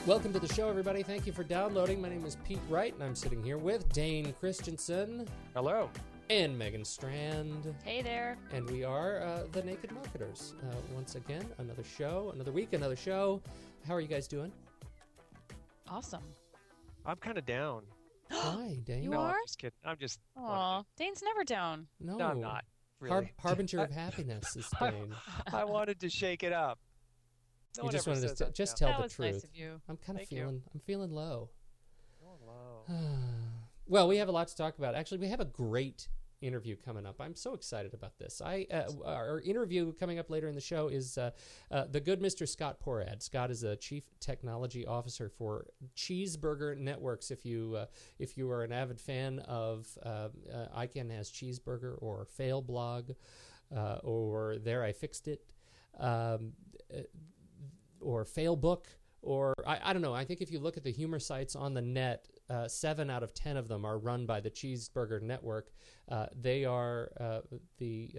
Welcome to the show, everybody. Thank you for downloading. My name is Pete Wright, and I'm sitting here with Dane Christensen. Hello. And Megan Strand. Hey there. And we are the Naked Marketers. Once again, another show, another week, another show. How are you guys doing? Awesome. I'm kind of down. Why, Dane? You No, are? I'm just kidding. I'm just... Aw, Dane's never down. No, No, I'm not. Really. Harbinger of happiness is Dane. I wanted to shake it up. No You one just ever wanted says to that just now. tell That the was truth. nice of you. I'm kind of Thank you. feeling low. Oh, wow. Well, we have a lot to talk about. Actually, we have a great interview coming up. I'm so excited about this. Our interview coming up later in the show is the good Mr. Scott Porad. Scott is a Chief Technology Officer for Cheezburger Networks. If you are an avid fan of ICANN has Cheezburger or Failblog or There I Fixed It or Failbook, or I don't know. I think if you look at the humor sites on the net, 7 out of 10 of them are run by the Cheezburger Network. They are the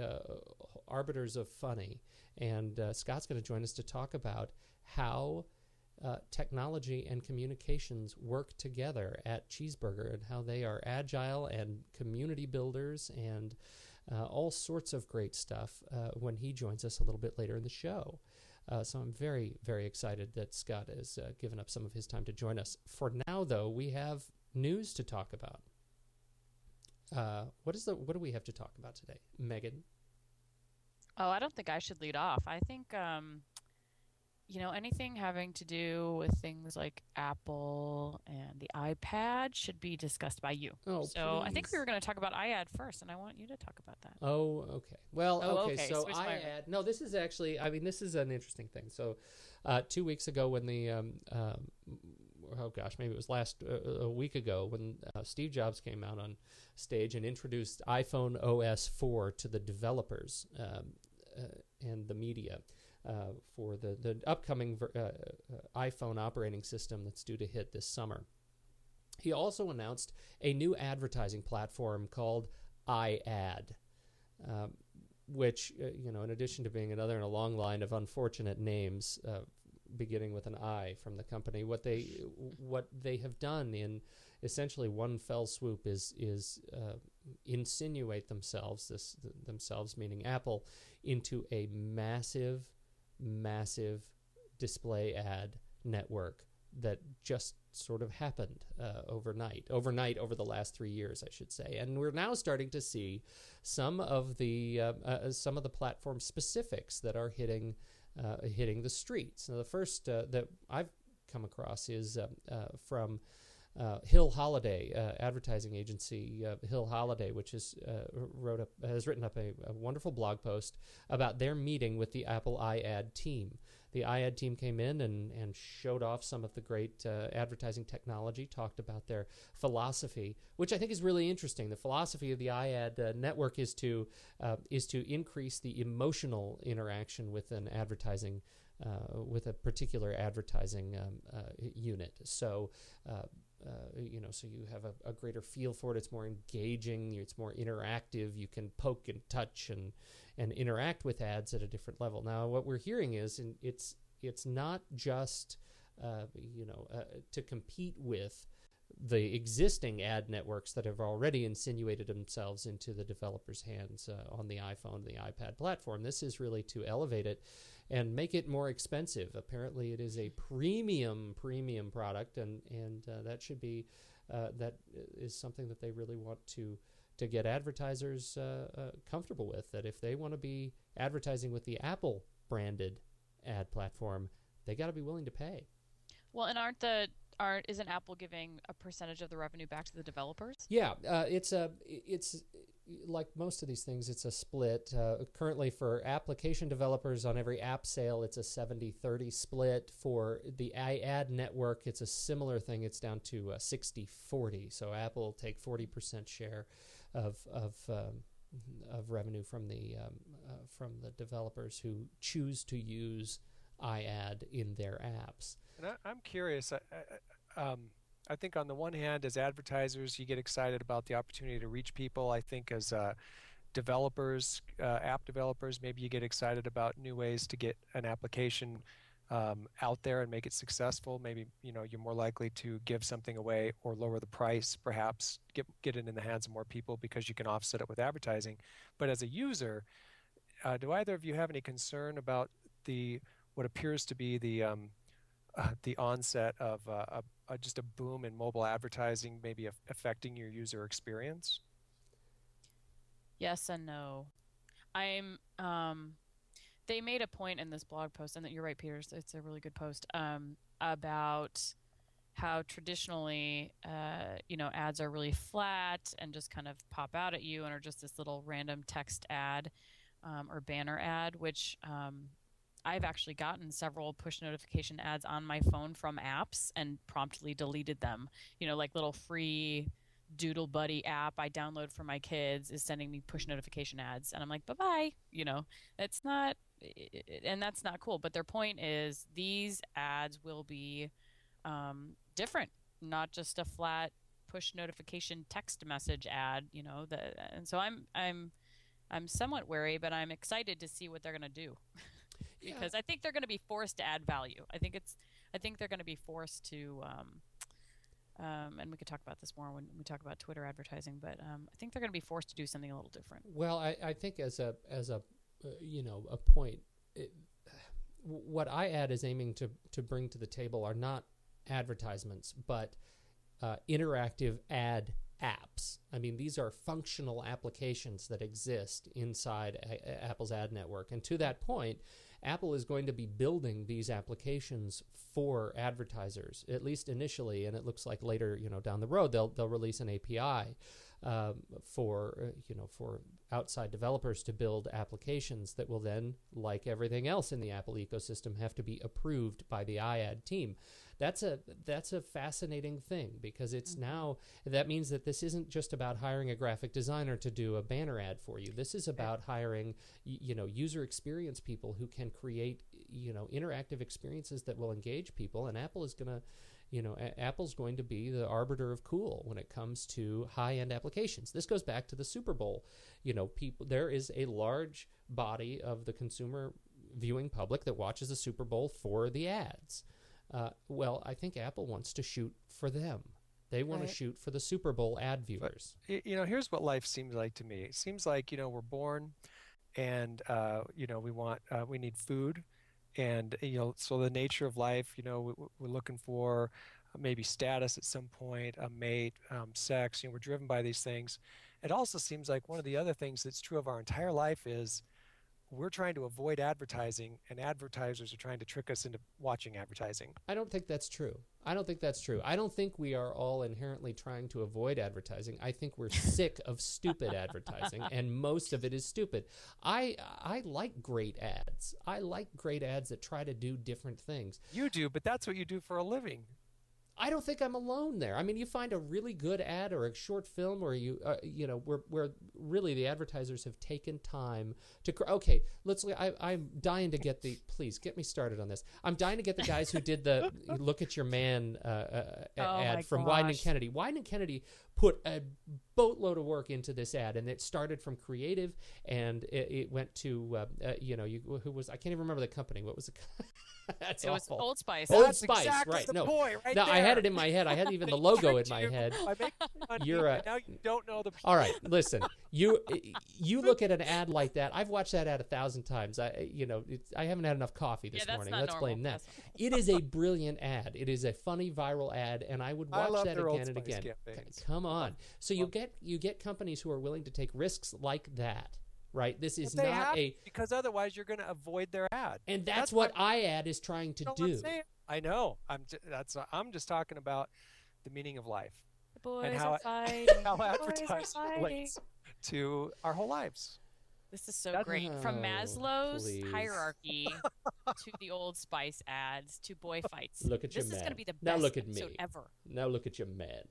arbiters of funny. And Scott's going to join us to talk about how technology and communications work together at Cheezburger and how they are agile and community builders and all sorts of great stuff when he joins us a little bit later in the show. So I'm very, very excited that Scott has given up some of his time to join us. For now, though, we have news to talk about. What do we have to talk about today, Megan? Oh, I don't think I should lead off. I think, anything having to do with things like Apple and the iPad should be discussed by you. Oh, so I think please. we were going to talk about iAd first, and I want you to talk about that. Oh, okay. Well, okay. So Switch my- iAd. No, this is actually. I mean, this is an interesting thing. So, 2 weeks ago, when the maybe it was a week ago when Steve Jobs came out on stage and introduced iPhone OS 4 to the developers and the media for the upcoming iPhone operating system that's due to hit this summer. He also announced a new advertising platform called iAd, which, in addition to being another in a long line of unfortunate names, beginning with an I from the company, what they have done in essentially one fell swoop is insinuate themselves meaning Apple, into a massive display ad network that just sort of happened overnight over the last 3 years, I should say. And we're now starting to see some of the platform specifics that are hitting the streets. Now, the first that I've come across is from Hill Holliday, advertising agency Hill Holliday, which has written up a wonderful blog post about their meeting with the Apple iAd team. The iAd team came in and showed off some of the great advertising technology, talked about their philosophy, which I think is really interesting. The philosophy of the iAd network is to increase the emotional interaction with an advertising with a particular advertising unit. So. So you have a greater feel for it. It's more engaging. It's more interactive. You can poke and touch and interact with ads at a different level. Now, what we're hearing is it's not just to compete with the existing ad networks that have already insinuated themselves into the developers' hands on the iPhone, the iPad platform. This is really to elevate it and make it more expensive. Apparently, it is a premium product, and that should be that is something that they really want to get advertisers comfortable with. That if they want to be advertising with the Apple branded ad platform, they got to be willing to pay. Well, and isn't Apple giving a percentage of the revenue back to the developers? Yeah, it's like most of these things, it's a split. Currently, for application developers on every app sale, it's a 70-30 split. For the iAd network, it's a similar thing. It's down to 60-40. So Apple will take 40% share of revenue from the developers who choose to use iAd in their apps. And I'm curious. I think on the one hand, as advertisers, you get excited about the opportunity to reach people. I think as developers, app developers, maybe you get excited about new ways to get an application out there and make it successful. Maybe you're more likely to give something away or lower the price, perhaps get it in the hands of more people because you can offset it with advertising. But as a user, do either of you have any concern about what appears to be the onset of just a boom in mobile advertising, maybe affecting your user experience? Yes and no. They made a point in this blog post, and that you're right, Peter, it's a really good post, about how traditionally, ads are really flat and just kind of pop out at you and are just this little random text ad or banner ad, which I've actually gotten several push notification ads on my phone from apps and promptly deleted them. Like little free Doodle Buddy app I download for my kids is sending me push notification ads, and I'm like, bye-bye. That's not cool. But their point is these ads will be different, not just a flat push notification text message ad. And so I'm somewhat wary, but I'm excited to see what they're going to do. Because I think they're going to be forced to add value. I think they're going to be forced to and we could talk about this more when we talk about Twitter advertising, but I think they're going to be forced to do something a little different. Well, I think as a point, what iAd is aiming to bring to the table are not advertisements, but interactive ad apps. I mean, these are functional applications that exist inside Apple's ad network. And to that point, Apple is going to be building these applications for advertisers, at least initially, and it looks like later, down the road, they'll release an API for outside developers to build applications that will then, like everything else in the Apple ecosystem, have to be approved by the iAd team. That's a fascinating thing, because it's now, that means that this isn't just about hiring a graphic designer to do a banner ad for you. This is about hiring user experience people who can create interactive experiences that will engage people, and Apple's going to be the arbiter of cool when it comes to high-end applications. This goes back to the Super Bowl. There is a large body of the consumer viewing public that watches the Super Bowl for the ads. Well, I think Apple wants to shoot for them. They want to shoot for the Super Bowl ad viewers. But, here's what life seems like to me. It seems like, we're born and, we need food. And, so the nature of life, we're looking for maybe status at some point, a mate, sex, we're driven by these things. It also seems like one of the other things that's true of our entire life is we're trying to avoid advertising, and advertisers are trying to trick us into watching advertising. I don't think that's true. I don't think we are all inherently trying to avoid advertising. I think we're sick of stupid advertising, and most of it is stupid. I like great ads. I like great ads that try to do different things. You do, but that's what you do for a living. I don't think I'm alone there. I mean, you find a really good ad or a short film where where really the advertisers have taken time to. Okay, I'm dying to get please get me started on this. I'm dying to get the guys who did the "Look at Your Man" ad from Wieden & Kennedy. Wieden & Kennedy put a boatload of work into this ad, and it started from creative, and it went to who was, I can't even remember the company. What was it? That's awful. Was Old Spice. Old Spice, exactly right? the No, point right no, there. I had it in my head. I had even the logo in my head. I make money, now you don't know the. All right, listen. You look at an ad like that. I've watched that ad 1,000 times. I haven't had enough coffee this morning. Let's blame that. It is a brilliant ad. It is a funny viral ad, and I would watch that again and again. Come on. So you get companies who are willing to take risks like that. Right, this is not because otherwise you're going to avoid their ad, and that's what iAd is trying to do. I know. I'm just talking about the meaning of life and how advertising relates to our whole lives. This is so great. From Maslow's hierarchy to the Old Spice ads to boy fights. Look at this your is man. Going to be the now best look at episode me. ever. Now look at your man.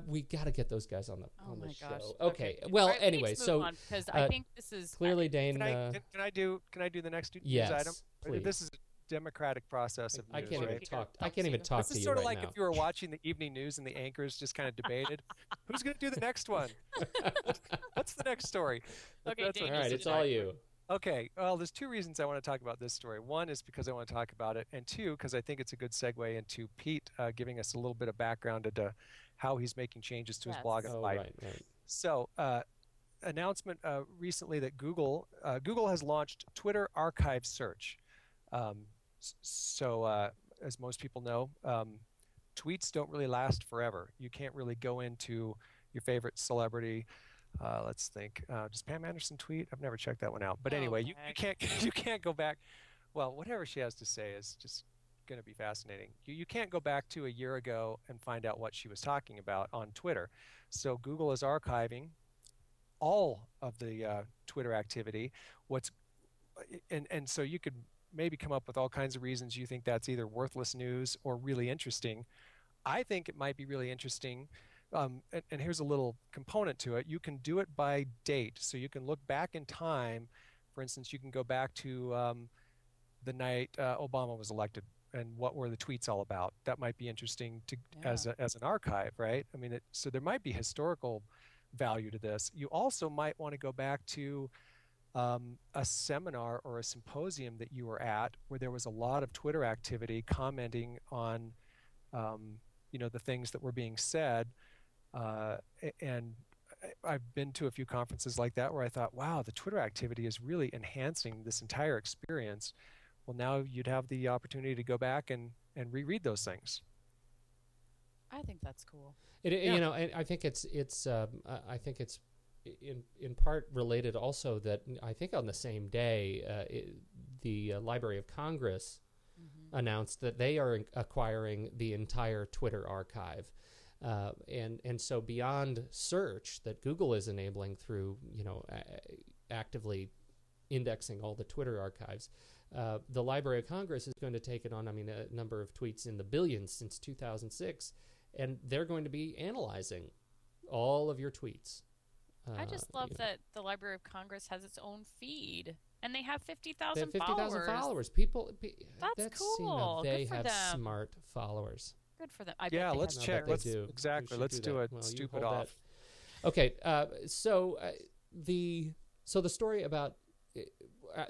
We got to get those guys on the show. Gosh. Okay. Well, right, anyway, so because I think this is clearly Dane. Can I do the next yes, news item? Please. This is a democratic process of news. I can't even right? talk. I can't even talk this to is you sort of right like now. if you were watching the evening news and the anchors just kind of debated, who's going to do the next one? What's the next story? Okay, all right, it's all you. Okay, well, there's two reasons I want to talk about this story. One is because I want to talk about it, and two, because I think it's a good segue into Pete giving us a little bit of background into how he's making changes to his blog and Yes. Oh, site. right, right. So, announcement recently that Google has launched Twitter Archive Search. So, as most people know, tweets don't really last forever. You can't really go into your favorite celebrity. Let's think. Does Pam Anderson tweet? I've never checked that one out. But Oh, anyway, you heck. can't you can't go back. Well, whatever she has to say is just going to be fascinating. You can't go back to a year ago and find out what she was talking about on Twitter. So Google is archiving all of the Twitter activity. What's and so you could maybe come up with all kinds of reasons you think that's either worthless news or really interesting. I think it might be really interesting. And here's a little component to it. You can do it by date. So you can look back in time. For instance, you can go back to the night Obama was elected and what were the tweets all about. That might be interesting to Yeah. as an archive, right? I mean, so there might be historical value to this. You also might want to go back to a seminar or a symposium that you were at where there was a lot of Twitter activity commenting on the things that were being said. And I've been to a few conferences like that where I thought, wow, the Twitter activity is really enhancing this entire experience. Well, now you'd have the opportunity to go back and reread those things. I think that's cool. And I think it's I think it's in part related also that I think on the same day the Library of Congress announced that they are acquiring the entire Twitter archive. And so beyond search that Google is enabling through, actively indexing all the Twitter archives, the Library of Congress is going to take it on, a number of tweets in the billions since 2006, and they're going to be analyzing all of your tweets. I just love that the Library of Congress has its own feed, and they have 50,000 They have 50,000 followers. That's cool. They Good for have them. smart followers. Good for them. I bet Yeah, they let's have check. they Let's do. exactly. We should Let's do do that. it. Well, you Stupid hold off. that. Okay, so the story about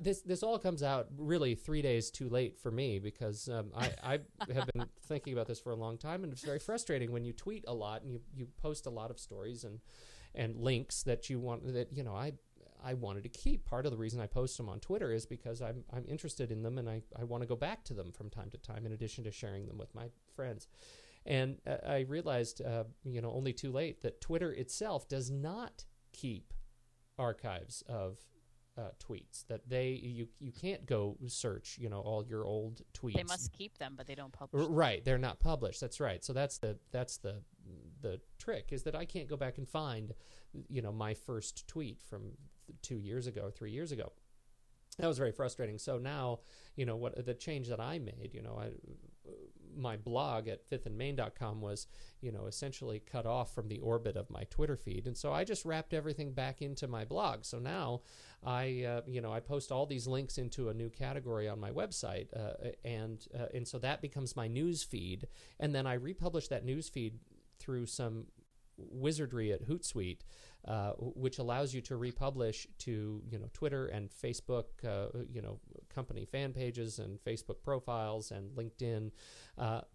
this all comes out really 3 days too late for me because I have been thinking about this for a long time, and it's very frustrating when you tweet a lot and you post a lot of stories and links that you want that I wanted to keep. Part of the reason I post them on Twitter is because I'm interested in them and I want to go back to them from time to time in addition to sharing them with my friends. And I realized, only too late that Twitter itself does not keep archives of tweets. That you can't go search, all your old tweets. They must keep them, but they don't publish them. Right, they're not published. That's right. So that's the trick is that I can't go back and find, my first tweet from 2 years ago, 3 years ago. That was very frustrating. So now, what the change that I made, my blog at fifthandmain.com was, essentially cut off from the orbit of my Twitter feed. And so I just wrapped everything back into my blog. So now I post all these links into a new category on my website. And so that becomes my news feed. And then I republish that news feed through some wizardry at Hootsuite, which allows you to republish to Twitter and Facebook, company fan pages and Facebook profiles and LinkedIn,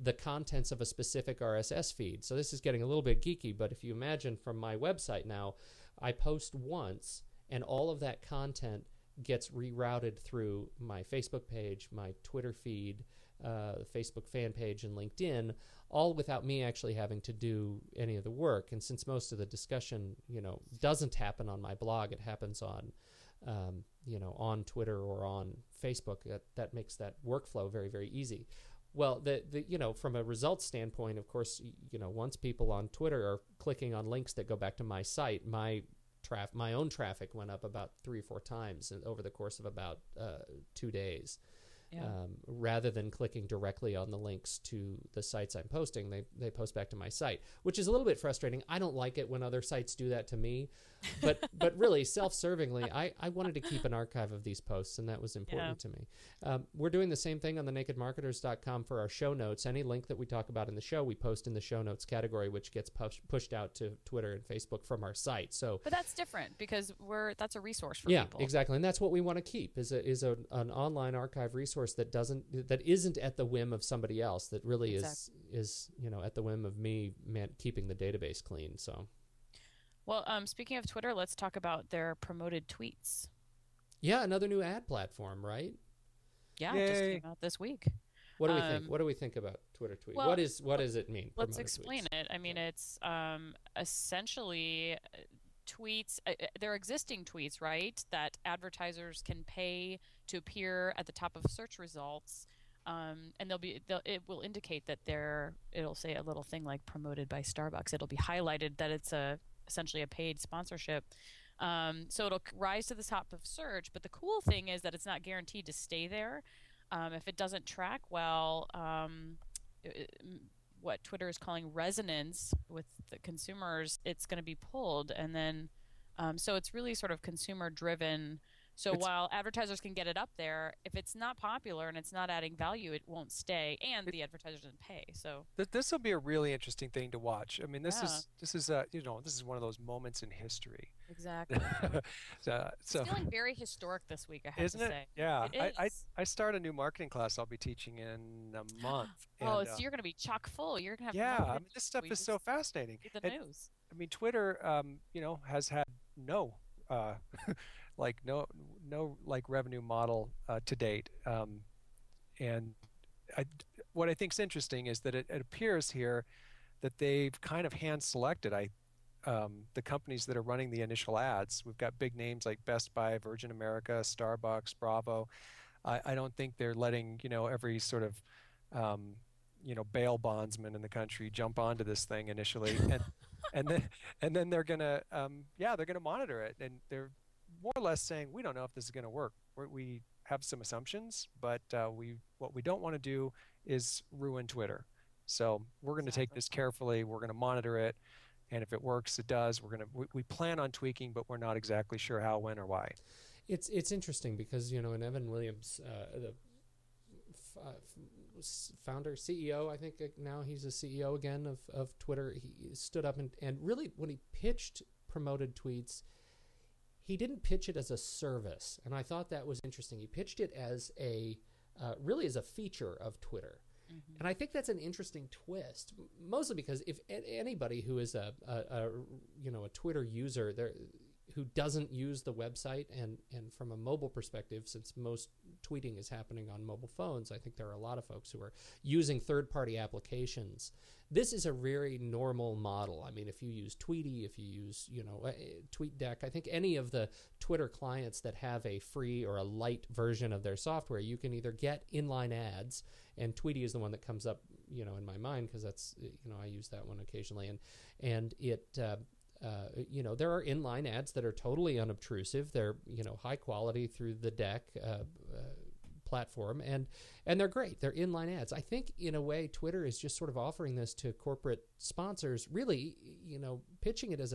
the contents of a specific RSS feed. So this is getting a little bit geeky, but if you imagine from my website now, I post once and all of that content gets rerouted through my Facebook page, my Twitter feed, Facebook fan page, and LinkedIn, all without me actually having to do any of the work. And since most of the discussion, doesn't happen on my blog, it happens on, on Twitter or on Facebook. That makes that workflow very, very easy. Well, from a results standpoint, of course, once people on Twitter are clicking on links that go back to my site, my own traffic went up about 3 or 4 times over the course of about 2 days. rather than clicking directly on the links to the sites I'm posting. They post back to my site, which is a little bit frustrating. I don't like it when other sites do that to me, but really self-servingly, I wanted to keep an archive of these posts, and that was important to me. We're doing the same thing on the nakedmarketers.com for our show notes. Any link that we talk about in the show, we post in the show notes category, which gets pushed out to Twitter and Facebook from our site. So, but that's different because that's a resource for people. Yeah, exactly, and that's what we want to keep is an online archive resource that isn't at the whim of somebody else. That really is at the whim of me keeping the database clean. So, well, speaking of Twitter, let's talk about their promoted tweets. Yeah, another new ad platform, right? Yeah, it just came out this week. What do we think? What do we think about Twitter tweet? Well, what does it mean? Let's explain it. I mean, it's essentially tweets. They're existing tweets, right? That advertisers can pay to appear at the top of search results, and it will indicate that it'll say a little thing like promoted by Starbucks. It'll be highlighted that it's essentially a paid sponsorship. So it'll rise to the top of search. But the cool thing is that it's not guaranteed to stay there. If it doesn't track well, what Twitter is calling resonance with the consumers, it's going to be pulled. And then, so it's really sort of consumer driven. So while advertisers can get it up there, if it's not popular and it's not adding value, it won't stay, and the advertiser doesn't pay. So this will be a really interesting thing to watch. I mean, this is one of those moments in history. Exactly. It's feeling very historic this week, I have to say. Yeah. It is. I start a new marketing class I'll be teaching in a month. So you're going to be chock full. You're going to have I mean, this stuff is so fascinating. The news. I mean, Twitter, has had no revenue model to date, and what I think is interesting is that it appears here that they've kind of hand selected the companies that are running the initial ads. We've got big names like Best Buy, Virgin America, Starbucks, Bravo. I don't think they're letting every sort of bail bondsman in the country jump onto this thing initially, and then they're gonna monitor it, and they're more or less saying, we don't know if this is going to work. We have some assumptions, but what we don't want to do is ruin Twitter. So we're going to take this carefully. We're going to monitor it, and if it works, it does. We plan on tweaking, but we're not exactly sure how, when, or why. It's interesting because in Evan Williams, the founder, CEO, I think now he's a CEO again of Twitter. He stood up and really when he pitched promoted tweets, he didn't pitch it as a service, and I thought that was interesting. He pitched it as really as a feature of Twitter, and I think that's an interesting twist. Mostly because if anybody who is a Twitter user who doesn't use the website, and from a mobile perspective, since most tweeting is happening on mobile phones, I think there are a lot of folks who are using third-party applications. This is a very normal model. I mean, if you use Tweety, if you use, TweetDeck, I think any of the Twitter clients that have a free or a light version of their software, you can either get inline ads, and Tweety is the one that comes up, in my mind because that's, I use that one occasionally, and it, there are inline ads that are totally unobtrusive. They're, high quality through the deck platform, and they're great. They're inline ads. I think in a way Twitter is just sort of offering this to corporate sponsors, really, pitching it as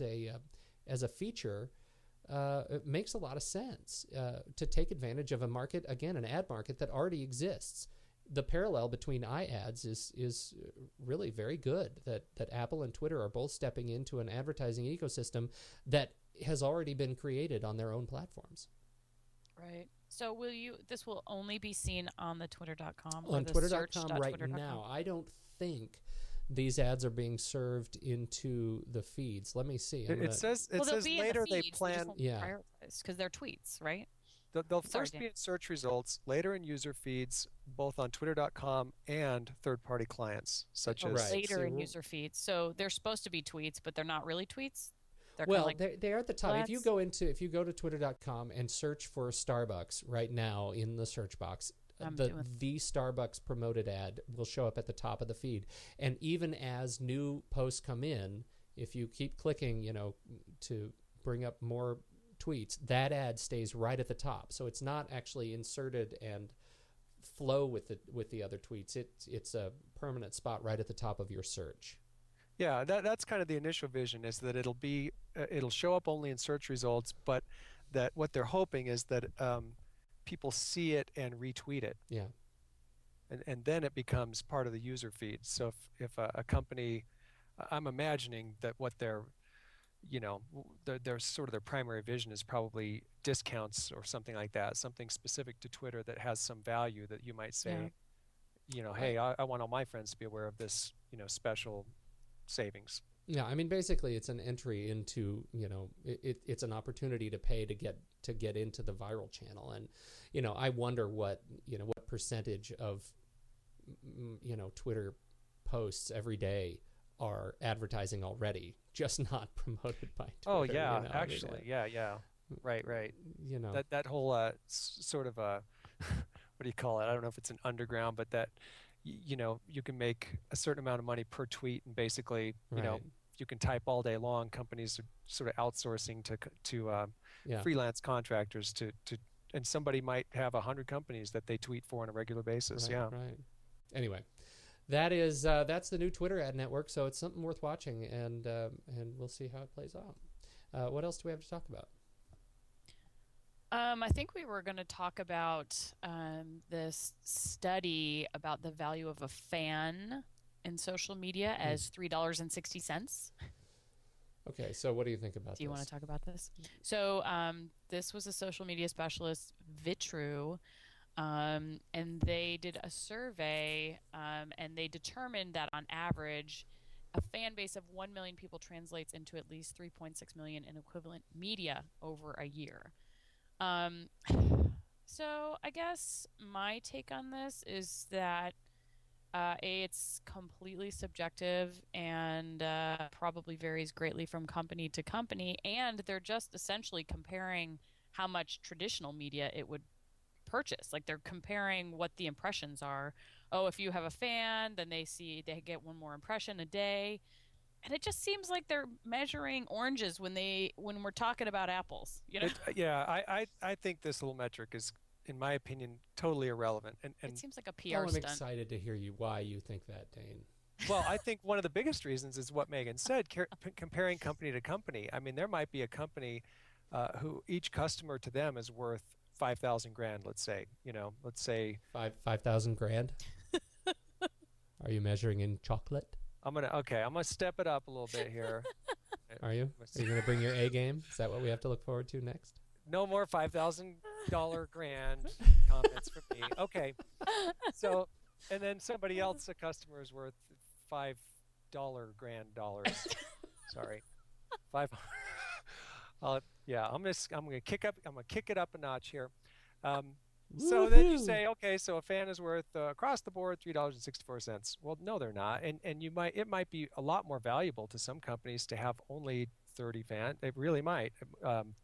a feature. It makes a lot of sense to take advantage of a market, again, an ad market that already exists. The parallel between iAds is really very good, that Apple and Twitter are both stepping into an advertising ecosystem that has already been created on their own platforms. Right. So this will only be seen on the twitter.com? On twitter.com right now. I don't think these ads are being served into the feeds. Let me see. It says later they plan. Because they're tweets, right? They'll first be in search results, later in user feeds, both on twitter.com and third-party clients, such as... Later in user feeds. So they're supposed to be tweets, but they're not really tweets? They're at the top. If you go to twitter.com and search for Starbucks right now in the search box, the Starbucks promoted ad will show up at the top of the feed. And even as new posts come in, if you keep clicking, to bring up more tweets, that ad stays right at the top. So it's not actually inserted and flow with the other tweets. It's a permanent spot right at the top of your search. Yeah, that's kind of the initial vision, is that it'll show up only in search results, but that what they're hoping is that people see it and retweet it. Yeah. And then it becomes part of the user feed. So if a company, I'm imagining that what their sort of their primary vision is probably discounts or something like that, something specific to Twitter that has some value that you might say, hey, I want all my friends to be aware of this, special savings. Yeah, I mean, basically, it's an entry into, it's an opportunity to pay to get into the viral channel, and I wonder what percentage of Twitter posts every day are advertising already, just not promoted by Twitter. Oh yeah, actually, yeah, right. That whole sort of what do you call it? I don't know if it's an underground, but that you can make a certain amount of money per tweet, and basically you can type all day long. Companies are sort of outsourcing to freelance contractors and somebody might have 100 companies that they tweet for on a regular basis. Right. Anyway, that's the new Twitter ad network, so it's something worth watching, and we'll see how it plays out. What else do we have to talk about? I think we were going to talk about this study about the value of a fan in social media as $3.60. Okay, so what do you think about this? Do you want to talk about this? So this was a social media specialist, Vitru, and they did a survey, and they determined that on average, a fan base of 1 million people translates into at least 3.6 million in equivalent media over a year. So I guess my take on this is that it's completely subjective and probably varies greatly from company to company, and they're just essentially comparing how much traditional media it would purchase. Like, they're comparing what the impressions are. Oh, if you have a fan, then they get one more impression a day. And it just seems like they're measuring oranges when we're talking about apples. I think this little metric is, in my opinion, totally irrelevant. And it seems like a PR I'm stunt. excited to hear why you think that, Dane. Well, I think one of the biggest reasons is what Megan said, comparing company to company. I mean, there might be a company who each customer to them is worth $5,000 let's say. Let's say 5,000 grand. Are you measuring in chocolate? I'm gonna step it up a little bit here. Are you gonna bring your A game? Is that what we have to look forward to next? No more $5,000 grand comments from me. Okay. So, and then somebody else, a customer, is worth $5 grand. Sorry, $5. I'm gonna kick it up a notch here. So then you say, okay, so a fan is worth across the board $3.64. Well, no, they're not, and it might be a lot more valuable to some companies to have only 30 fans. It really might.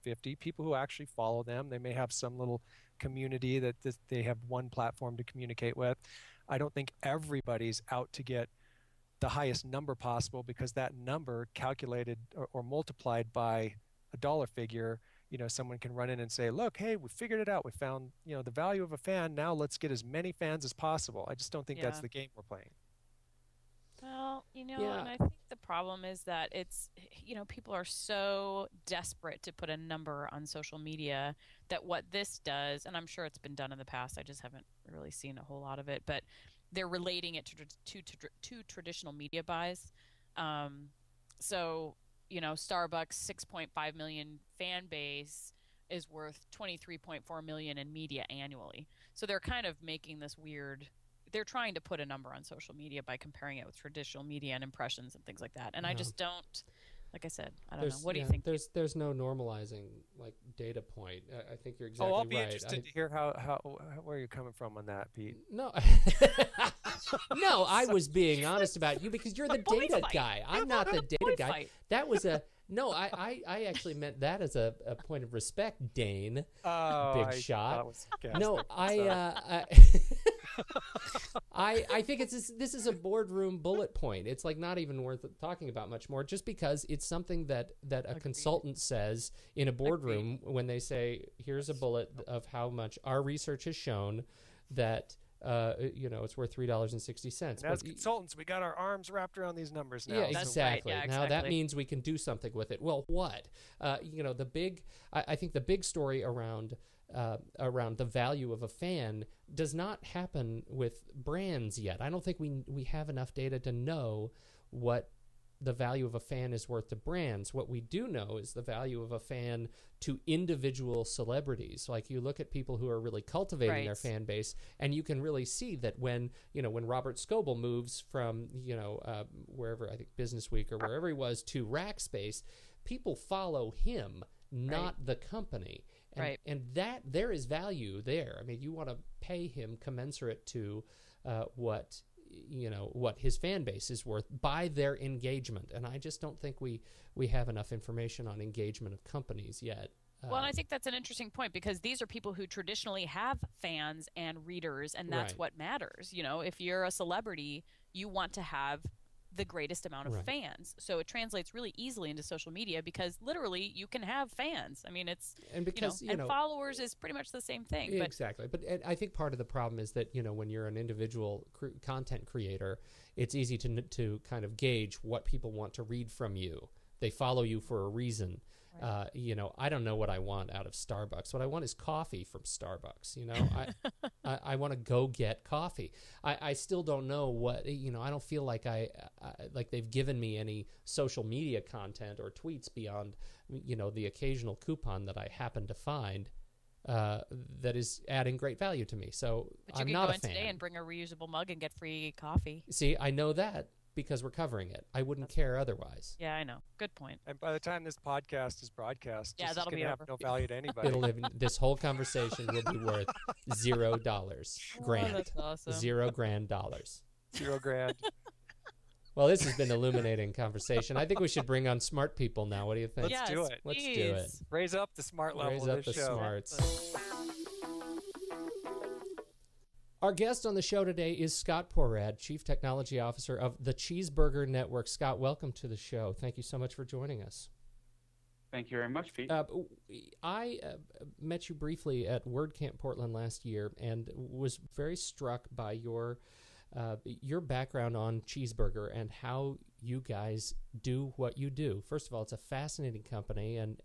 50 people who actually follow them. They may have some little community that they have one platform to communicate with. I don't think everybody's out to get the highest number possible, because that number calculated or multiplied by a dollar figure, someone can run in and say, look, hey, we figured it out. We found, the value of a fan. Now let's get as many fans as possible. I just don't think that's the game we're playing. Well, and I think the problem is that it's, people are so desperate to put a number on social media that what this does, and I'm sure it's been done in the past, I just haven't really seen a whole lot of it, but they're relating it to traditional media buys. So, Starbucks 6.5 million fan base is worth 23.4 million in media annually. So they're kind of making this weird, they're trying to put a number on social media by comparing it with traditional media and impressions and things like that. And I just don't, like I said, I don't know. What do you think? There's no normalizing data point. I think you're exactly right. I'll be interested to hear where you're coming from on that, Pete. No, no, I was being honest about you because you're the data guy. I'm not the data guy. That was no. I actually meant that as a point of respect, Dane. Big shot. No, I think this is a boardroom bullet point. It's like not even worth talking about much more, just because it's something that a consultant says in a boardroom when they say, here's a bullet of how much our research has shown that it's worth $3.60. And as consultants, we got our arms wrapped around these numbers now. Yeah, That's exactly. right. Yeah, Now that exactly. means we can do something with it. Well, what? I think the big story around the value of a fan does not happen with brands yet. I don't think we have enough data to know what the value of a fan is worth to brands. What we do know is the value of a fan to individual celebrities. Like, you look at people who are really cultivating their fan base, and you can really see that when Robert Scoble moves from wherever, I think Business Week or wherever he was, to Rackspace, people follow him, not the company. And that there is value there. I mean, you want to pay him commensurate to what his fan base is worth by their engagement. And I just don't think we have enough information on engagement of companies yet. Well, and I think that's an interesting point, because these are people who traditionally have fans and readers, and that's what matters. If you're a celebrity, you want to have the greatest amount of fans. So it translates really easily into social media, because literally you can have fans. I mean, it's and followers is pretty much the same thing. Exactly. But I think part of the problem is that when you're an individual content creator, it's easy to kind of gauge what people want to read from you. They follow you for a reason. I don't know what I want out of Starbucks. What I want is coffee from Starbucks. I want to go get coffee. I still don't know what, I don't feel like like they've given me any social media content or tweets beyond, the occasional coupon that I happen to find that is adding great value to me. So I'm not a fan. But you can go in today and bring a reusable mug and get free coffee. See, I know that, because we're covering it. I wouldn't care otherwise. Yeah, I know. Good point. And by the time this podcast is broadcast, that'll be have over. no value to anybody. This whole conversation will be worth $0 grand. That's awesome. $0 grand. $0 Well, this has been an illuminating conversation. I think we should bring on smart people now. What do you think? Let's do it. Let's do it. Raise up the smart level Raise of up this the show. smarts. Our guest on the show today is Scott Porad, Chief Technology Officer of the Cheezburger Network. Scott, welcome to the show. Thank you so much for joining us. Thank you very much, Pete. I met you briefly at WordCamp Portland last year and was very struck by your background on Cheezburger and how you guys do what you do. First of all, it's a fascinating company, and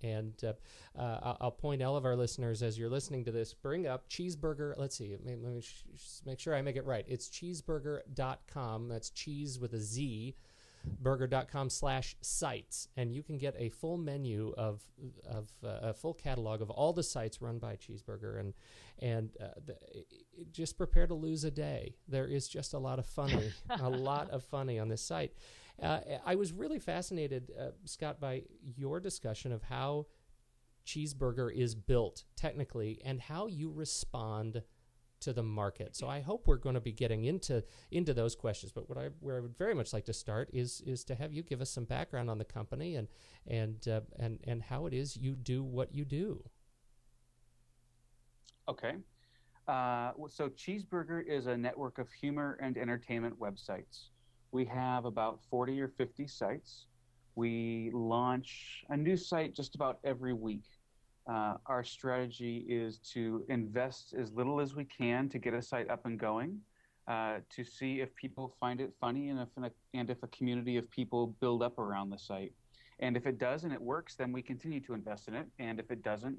I'll point all of our listeners, as you're listening to this, bring up Cheezburger. Let's see, let me make sure I make it right. It's cheezburger.com. That's cheese with a Z. burger.com/sites, and you can get a full menu of a full catalog of all the sites run by Cheezburger, and just prepare to lose a day. There is just a lot of funny, on this site. I was really fascinated, Scott, by your discussion of how Cheezburger is built technically and how you respond to the market. So I hope we're going to be getting into those questions. But where I would very much like to start is to have you give us some background on the company and how it is you do what you do. Okay. So Cheezburger is a network of humor and entertainment websites. We have about 40 or 50 sites. We launch a new site just about every week. Our strategy is to invest as little as we can to get a site up and going, to see if people find it funny and if a community of people build up around the site. And if it does and it works, then we continue to invest in it. And if it doesn't,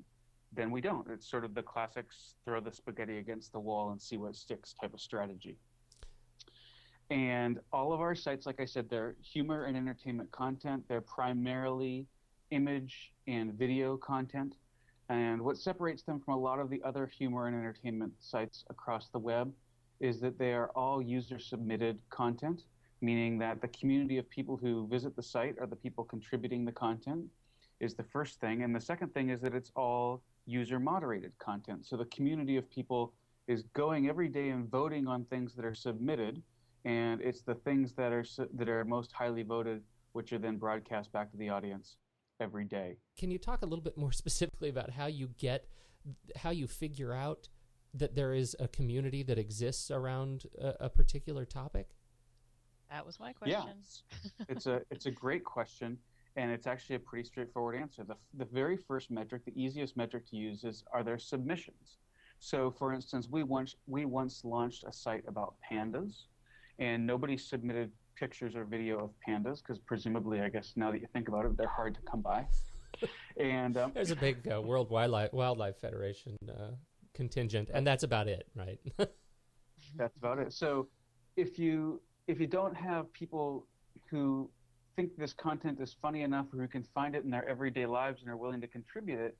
then we don't. It's sort of the classic throw the spaghetti against the wall and see what sticks type of strategy. And all of our sites, like I said, they're humor and entertainment content. They're primarily image and video content. And what separates them from a lot of the other humor and entertainment sites across the web is that they are all user-submitted content, meaning that the community of people who visit the site are the people contributing the content is the first thing. And the second thing is that it's all user-moderated content. So the community of people is going every day and voting on things that are submitted, and it's the things that are most highly voted, which are then broadcast back to the audience every day. Can you talk a little bit more specifically about how you figure out that there is a community that exists around a particular topic? That was my question. Yeah, it's a great question, and it's actually a pretty straightforward answer. The very first metric, the easiest metric to use, is, are there submissions? So, for instance, we once launched a site about pandas, and nobody submitted pictures or video of pandas because presumably, I guess now that you think about it, they're hard to come by. And There's a big World Wildlife Federation contingent, and that's about it, right? that's about it. So, if you don't have people who think this content is funny enough, or who can find it in their everyday lives and are willing to contribute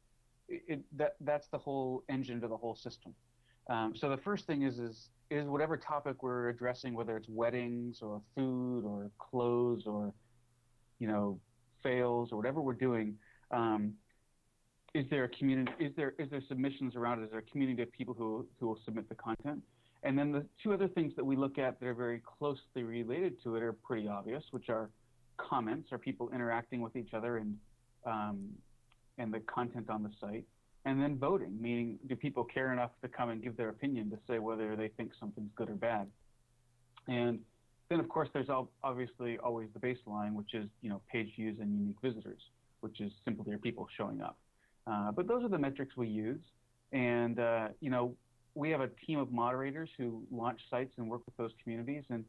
that's the whole engine to the whole system. So the first thing is whatever topic we're addressing, whether it's weddings or food or clothes or fails or whatever we're doing, is there a community? Is there submissions around it? Is there a community of people who will submit the content? And then the two other things that we look at that are very closely related to it are pretty obvious, which are comments, are people interacting with each other and the content on the site, and then voting, meaning do people care enough to come and give their opinion to say whether they think something's good or bad. And then of course there's obviously always the baseline, which is page views and unique visitors, which is simply are people showing up. But those are the metrics we use, and we have a team of moderators who launch sites and work with those communities, and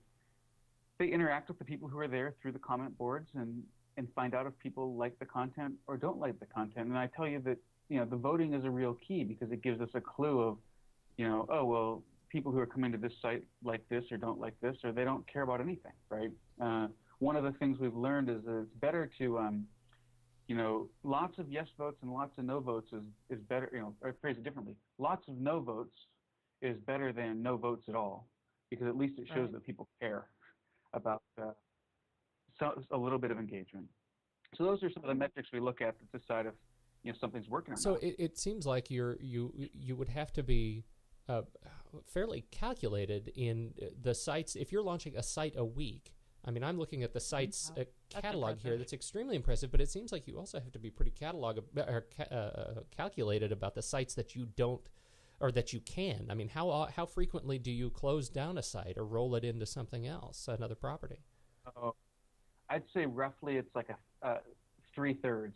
they interact with the people who are there through the comment boards and find out if people like the content or don't like the content. And I tell you that, the voting is a real key because it gives us a clue of, oh, well, people who are coming to this site like this or don't like this, or they don't care about anything, right? One of the things we've learned is that it's better to, lots of yes votes and lots of no votes is better, or phrase it differently. Lots of no votes is better than no votes at all, because at least it shows that people care about a little bit of engagement. So those are some of the metrics we look at to decide if something's working or not. So it seems like you would have to be fairly calculated in the sites. If you're launching a site a week, I mean, I'm looking at the site's catalog here. That's extremely impressive. But it seems like you also have to be pretty calculated about the sites that you don't, or that you can. I mean, how frequently do you close down a site or roll it into something else, another property? I'd say roughly it's like a 3/3.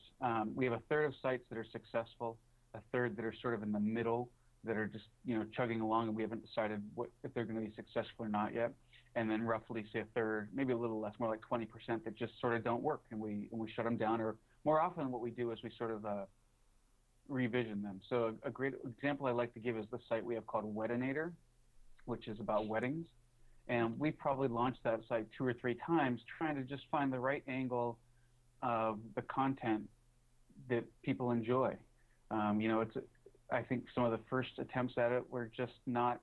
We have a third of sites that are successful, a third that are sort of in the middle, that are just chugging along, and we haven't decided if they're going to be successful or not yet. And then roughly, say, a third, maybe a little less, more like 20%, that just sort of don't work, and we shut them down. Or more often, what we do is we sort of revision them. So a great example I like to give is the site we have called Weddinator, which is about weddings. And we probably launched that site 2 or 3 times, trying to just find the right angle of the content that people enjoy. I think some of the first attempts at it were just not.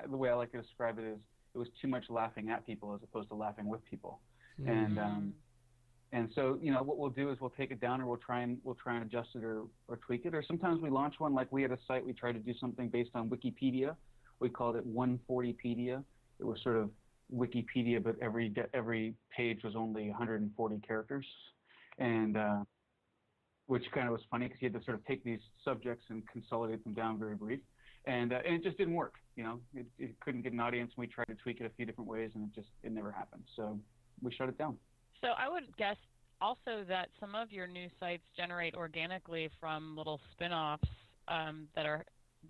The way I like to describe it is, it was too much laughing at people as opposed to laughing with people. Mm-hmm. And so what we'll do is we'll take it down, or we'll try and adjust it or tweak it. Or sometimes we launch one, like we had a site we tried to do something based on Wikipedia. We called it 140pedia. It was sort of Wikipedia, but every page was only 140 characters, and which kind of was funny because you had to sort of take these subjects and consolidate them down very brief, and it just didn't work. It couldn't get an audience. And we tried to tweak it a few different ways, and it never happened. So we shut it down. So I would guess also that some of your new sites generate organically from little spin-offs that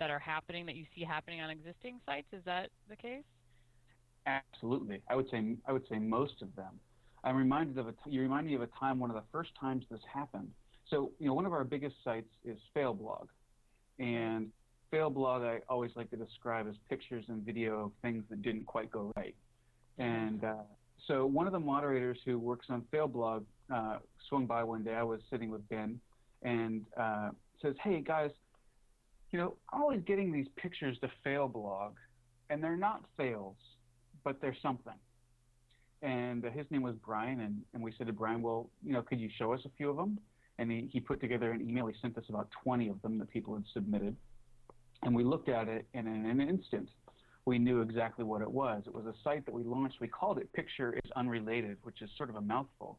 are happening, that you see happening on existing sites. Is that the case? Absolutely. I would say most of them. I'm reminded of you remind me of a time, one of the first times this happened. So, one of our biggest sites is Failblog. And Failblog I always like to describe as pictures and video of things that didn't quite go right. And so one of the moderators who works on Failblog swung by one day. I was sitting with Ben, and says, "Hey guys, I'm always getting these pictures to Failblog, and they're not fails, but they're something." And his name was Brian, and we said to Brian, "Well, could you show us a few of them?" And he put together an email. He sent us about 20 of them that people had submitted, and we looked at it, and in an instant, we knew exactly what it was. It was a site that we launched. We called it Picture is Unrelated, which is sort of a mouthful.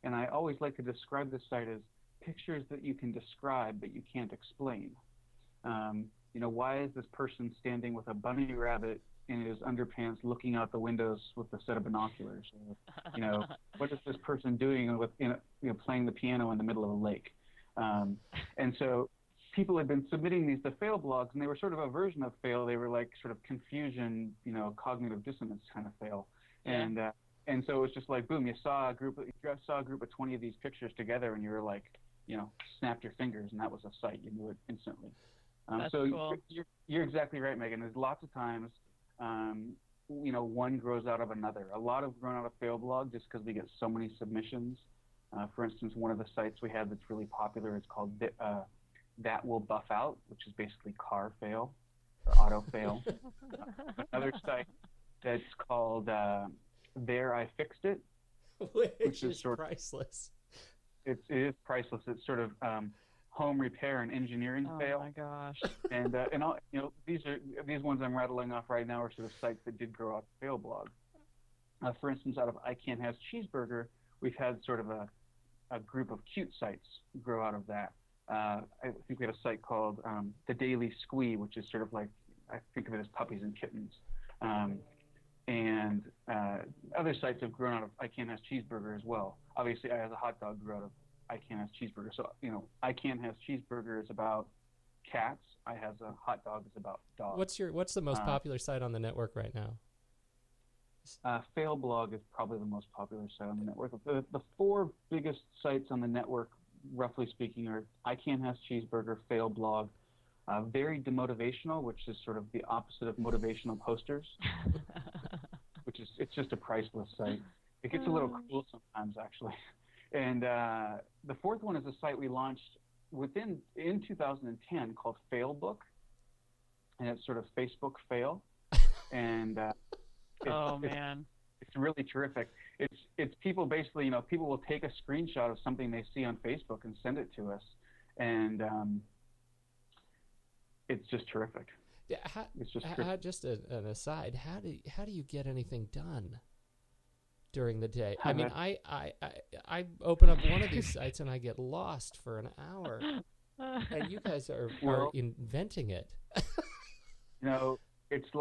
And I always like to describe this site as pictures that you can describe but you can't explain. Why is this person standing with a bunny rabbit in his underpants looking out the windows with a set of binoculars? What is this person doing with playing the piano in the middle of a lake? And so people had been submitting these to fail blogs, and they were sort of a version of fail. They were like sort of confusion, cognitive dissonance kind of fail. Yeah. And so it was just like, boom, you saw a group of 20 of these pictures together, and you were like, snapped your fingers, and that was a site. You knew it instantly. That's so cool. you're exactly right, Megan. There's lots of times, one grows out of another. A lot have grown out of fail blog just because we get so many submissions. For instance, one of the sites we have that's really popular is called That Will Buff Out, which is basically car fail or auto fail. Another site that's called There I Fixed It, which is priceless. It is priceless. It's sort of home repair and engineering fail. Oh my gosh! And all, these ones I'm rattling off right now are sort of sites that did grow out the fail blog. For instance, out of I Can't Has Cheezburger, we've had sort of a group of cute sites grow out of that. I think we have a site called The Daily Squee, which is sort of like, I think of it as puppies and kittens. And other sites have grown out of I Can't Has Cheezburger as well. Obviously, I Has a Hot Dog grew out of I Can't Has Cheezburger. So, I Can't Has Cheezburger is about cats. I Has a Hot Dog is about dogs. What's the most popular site on the network right now? Fail blog is probably the most popular site on the network. The four biggest sites on the network, roughly speaking, are I Can't Has Cheezburger, Fail blog, Very Demotivational, which is sort of the opposite of motivational posters, it's just a priceless site. It gets a little cruel sometimes, actually. And the fourth one is a site we launched in 2010 called Failbook, and it's sort of Facebook fail. And man, it's really terrific. It's people basically, people will take a screenshot of something they see on Facebook and send it to us, and it's just terrific. Yeah, just an aside, how do you get anything done during the day? I mean, I open up one of these sites and I get lost for an hour, and you guys are inventing it. It's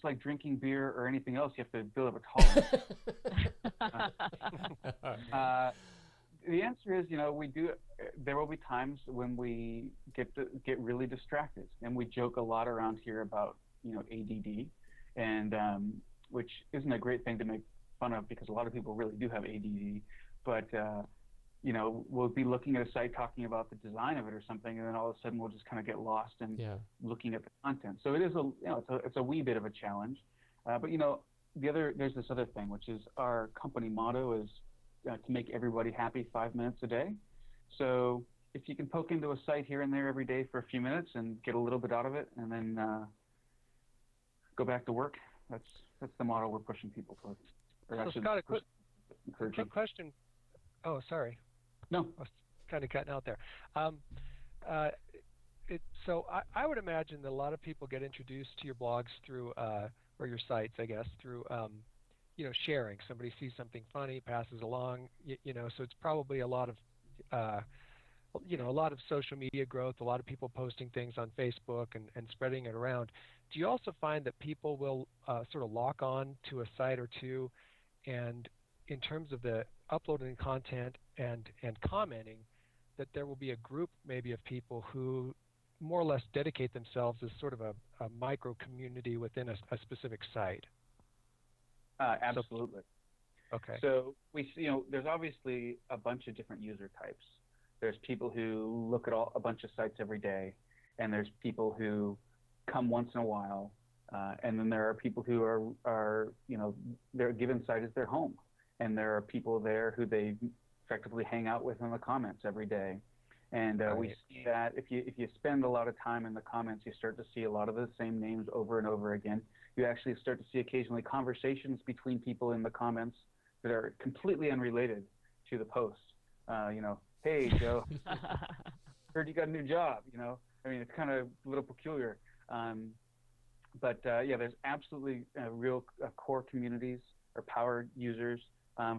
like drinking beer or anything else. You have to build up a tolerance. The answer is, there will be times when we get really distracted, and we joke a lot around here about, ADD, and which isn't a great thing to make fun of because a lot of people really do have ADD, but we'll be looking at a site talking about the design of it or something, and then all of a sudden we'll just kind of get lost in looking at the content. So it is it's a wee bit of a challenge, but there's this other thing, which is our company motto is to make everybody happy 5 minutes a day. So if you can poke into a site here and there every day for a few minutes and get a little bit out of it, and then go back to work, that's the motto we're pushing people towards. So Scott, a quick question. Oh, sorry. No. I was kind of cutting out there. So I would imagine that a lot of people get introduced to your blogs through, or your sites, I guess, through, sharing. Somebody sees something funny, passes along, so it's probably a lot of, a lot of social media growth, a lot of people posting things on Facebook and spreading it around. Do you also find that people will sort of lock on to a site or two, and in terms of the uploading content and commenting, that there will be a group maybe of people who more or less dedicate themselves as sort of a micro community within a specific site? Absolutely. Okay. So we see, there's obviously a bunch of different user types. There's people who look at a bunch of sites every day, and there's people who come once in a while, and then there are people who are their given site is their home, and there are people there who they effectively hang out with in the comments every day. And we see that if you spend a lot of time in the comments, you start to see a lot of the same names over and over again. You actually start to see occasionally conversations between people in the comments that are completely unrelated to the post. Hey, Joe, heard you got a new job. It's kind of a little peculiar. But there's absolutely real core communities or power users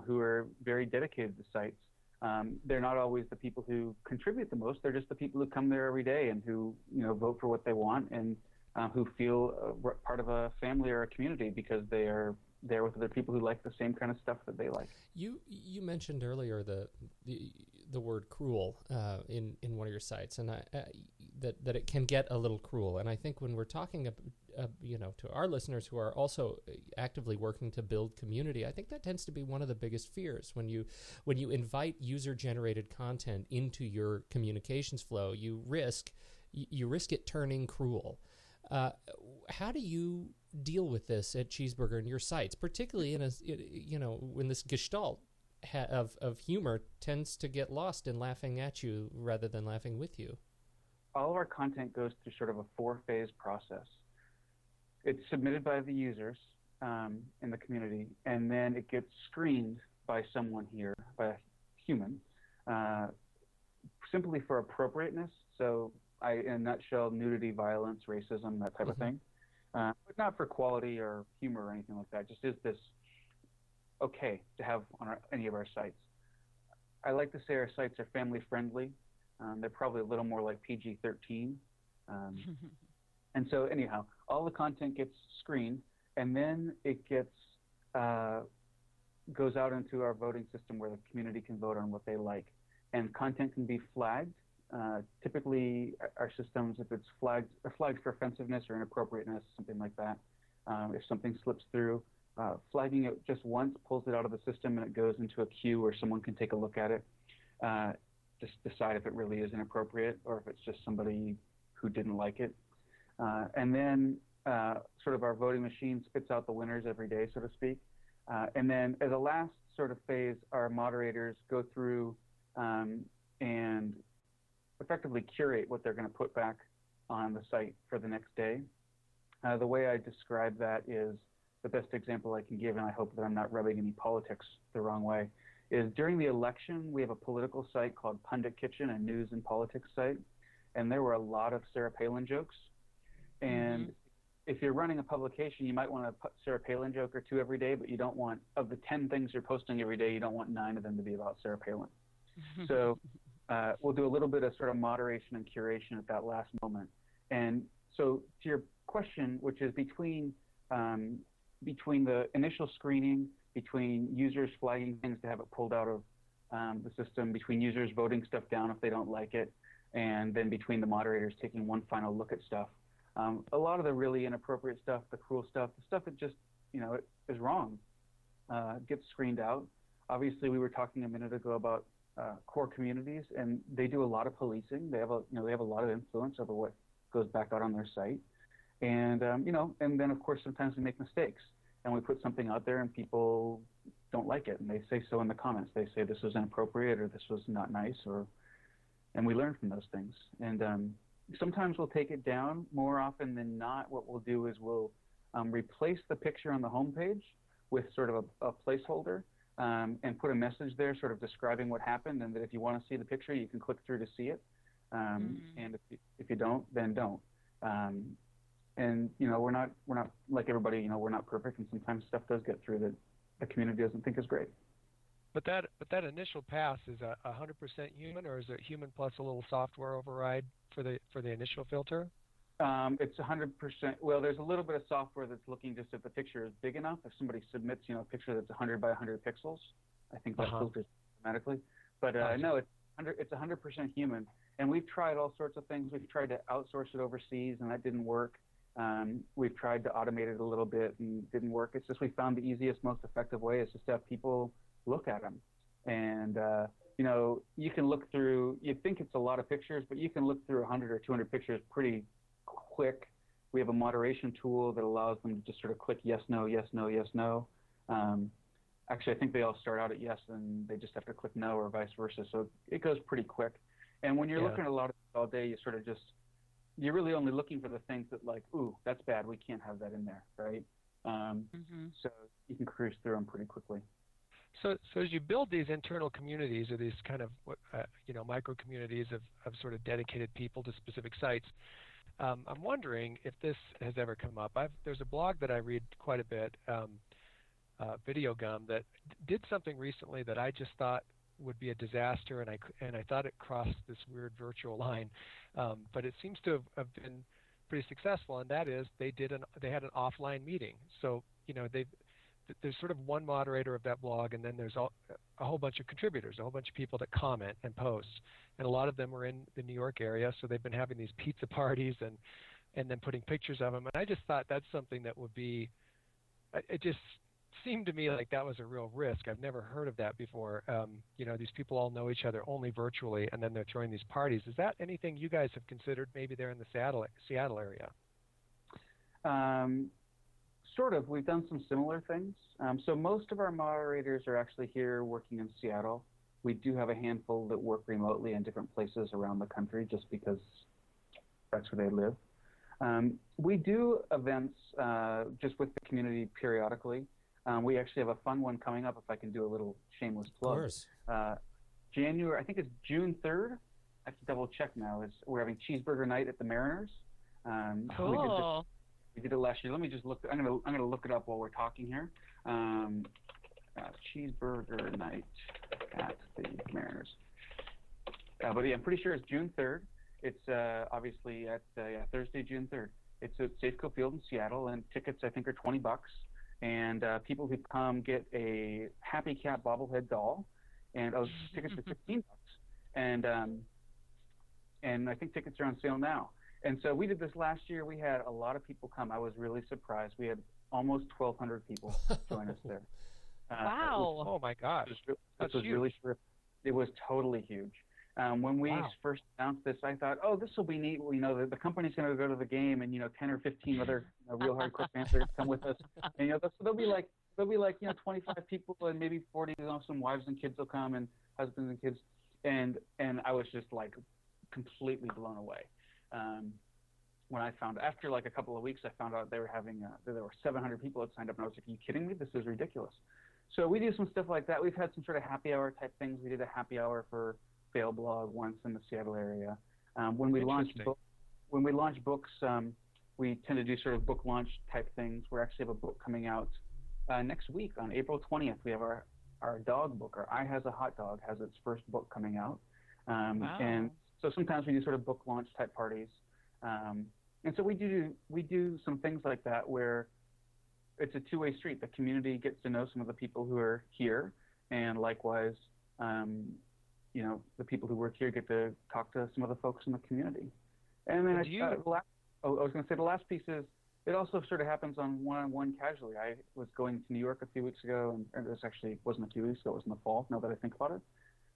who are very dedicated to sites. They're not always the people who contribute the most. They're just the people who come there every day and who vote for what they want, and who feel part of a family or a community because they are there with other people who like the same kind of stuff that they like. You mentioned earlier the word cruel in one of your sites, and that it can get a little cruel. And I think when we're talking, to our listeners who are also actively working to build community, I think that tends to be one of the biggest fears when you invite user-generated content into your communications flow. You risk it turning cruel. How do you deal with this at Cheezburger and your sites, particularly when this gestalt of humor tends to get lost in laughing at you rather than laughing with you? All of our content goes through sort of a 4-phase process. It's submitted by the users in the community, and then it gets screened by someone here, by a human, simply for appropriateness. So, in a nutshell, nudity, violence, racism, that type of thing. But not for quality or humor or anything like that. Just is this okay to have on any of our sites? I like to say our sites are family friendly. They're probably a little more like PG-13. And so anyhow, all the content gets screened, and then it goes out into our voting system where the community can vote on what they like. And content can be flagged. Typically, our systems, if it's flagged for offensiveness or inappropriateness, something like that, if something slips through, flagging it just once pulls it out of the system and it goes into a queue where someone can take a look at it, just decide if it really is inappropriate or if it's just somebody who didn't like it. And then sort of our voting machine spits out the winners every day, so to speak. And then as a last sort of phase, our moderators go through and effectively curate what they're going to put back on the site for the next day. The way I describe that is the best example I can give, and I hope that I'm not rubbing any politics the wrong way, is during the election, we have a political site called Pundit Kitchen, a news and politics site, and there were a lot of Sarah Palin jokes. And if you're running a publication, you might want to put Sarah Palin joke or 2 every day, but you don't want, of the 10 things you're posting every day, you don't want 9 of them to be about Sarah Palin. So we'll do a little bit of sort of moderation and curation at that last moment. And so to your question, which is between the initial screening, between users flagging things to have it pulled out of the system, between users voting stuff down if they don't like it, and then between the moderators taking one final look at stuff. A lot of the really inappropriate stuff, the cruel stuff, the stuff that just, it is wrong, gets screened out. Obviously, we were talking a minute ago about core communities, and they do a lot of policing. They have a lot of influence over what goes back out on their site. And, and then, of course, sometimes we make mistakes, and we put something out there, and people don't like it, and they say so in the comments. They say this was inappropriate, or this was not nice, and we learn from those things. And sometimes we'll take it down. More often than not, what we'll do is we'll replace the picture on the homepage with sort of a placeholder and put a message there sort of describing what happened, and that if you want to see the picture, you can click through to see it. And if you don't, then don't. And we're not like everybody. We're not perfect, and sometimes stuff does get through that the community doesn't think is great. But that initial pass is 100% human, or is it human plus a little software override for the initial filter? It's 100%. Well, there's a little bit of software that's looking just if the picture is big enough. If somebody submits, a picture that's 100 by 100 pixels, I think that filters automatically. But no, it's 100% human. And we've tried all sorts of things. We've tried to outsource it overseas, and that didn't work. We've tried to automate it a little bit, and it didn't work. It's just we found the easiest, most effective way is just to have people look at them. And you can look through. You'd think it's a lot of pictures, but you can look through 100 or 200 pictures pretty quick. We have a moderation tool that allows them to just sort of click yes, no, yes, no, yes, no. Actually, I think they all start out at yes, and they just have to click no, or vice versa. So it goes pretty quick. And when you're looking at a lot of it all day, you sort of you're really only looking for the things that like, ooh, that's bad. We can't have that in there, right? So you can cruise through them pretty quickly. So as you build these internal communities, or these kind of micro communities of sort of dedicated people to specific sites, I'm wondering if this has ever come up. There's a blog that I read quite a bit, Video Gum, that did something recently that I just thought would be a disaster, and I thought it crossed this weird virtual line, but it seems to have been pretty successful, and that is they had an offline meeting. So there's sort of one moderator of that blog, and then there's a whole bunch of contributors, a whole bunch of people that comment and post, and a lot of them are in the New York area, so they've been having these pizza parties and then putting pictures of them, and I just thought that's something that would be, it just seemed to me like that was a real risk. I've never heard of that before. These people all know each other only virtually, and then they're throwing these parties. Is that anything you guys have considered maybe there in the Seattle area? Sort of. We've done some similar things. So most of our moderators are actually here working in Seattle. We do have a handful that work remotely in different places around the country just because that's where they live. We do events just with the community periodically. We actually have a fun one coming up, if I can do a little shameless plug. Of course. January, I think it's June 3rd. I have to double check now. We're having Cheezburger night at the Mariners. Cool. We did it last year. Let me just look. I'm gonna look it up while we're talking here. Cheezburger night at the Mariners. But yeah, I'm pretty sure it's June 3rd. It's obviously at Thursday, June 3rd. It's at Safeco Field in Seattle, and tickets I think are $20. And people who come get a Happy Cat bobblehead doll, and tickets are $15. And I think tickets are on sale now. And so we did this last year. We had a lot of people come. I was really surprised. We had almost 1,200 people join us there. Wow. Oh my gosh. This was really terrific. It was totally huge. When we first announced this, I thought, oh, this will be neat. The company's going to go to the game, and 10 or 15 other real hardcore fans are going to come with us. And so there'll be like 25 people, and maybe 40. Some wives and kids will come, and husbands and kids. And I was just like completely blown away. When I found after like a couple of weeks, I found out they were having there were 700 people that signed up, and I was like, are you kidding me? This is ridiculous. So we do some stuff like that. We've had some sort of happy hour type things. We did a happy hour for Fail Blog once in the Seattle area. When we launch books, we tend to do sort of book launch type things. We actually have a book coming out next week on April 20th. We have our dog book. Our I Has a Hot Dog has its first book coming out. Wow. And so sometimes we do sort of book launch type parties. And so we do some things like that where it's a two-way street. The community gets to know some of the people who are here, and likewise, the people who work here get to talk to some of the folks in the community. And then I was going to say the last piece is it also sort of happens on one-on-one casually. I was going to New York a few weeks ago, and this actually wasn't a few weeks ago, it was in the fall, now that I think about it.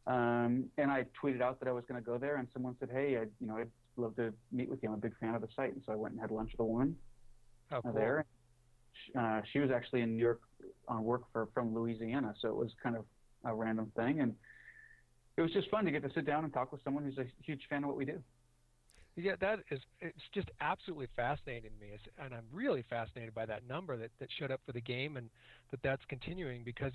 And I tweeted out that I was going to go there, and someone said, hey, I'd love to meet with you. I'm a big fan of the site. And so I went and had lunch with a woman there. She was actually in New York on work from Louisiana, so it was kind of a random thing. And it was just fun to get to sit down and talk with someone who's a huge fan of what we do. Yeah, it's just absolutely fascinating to me. And I'm really fascinated by that number that showed up for the game, and that's continuing because,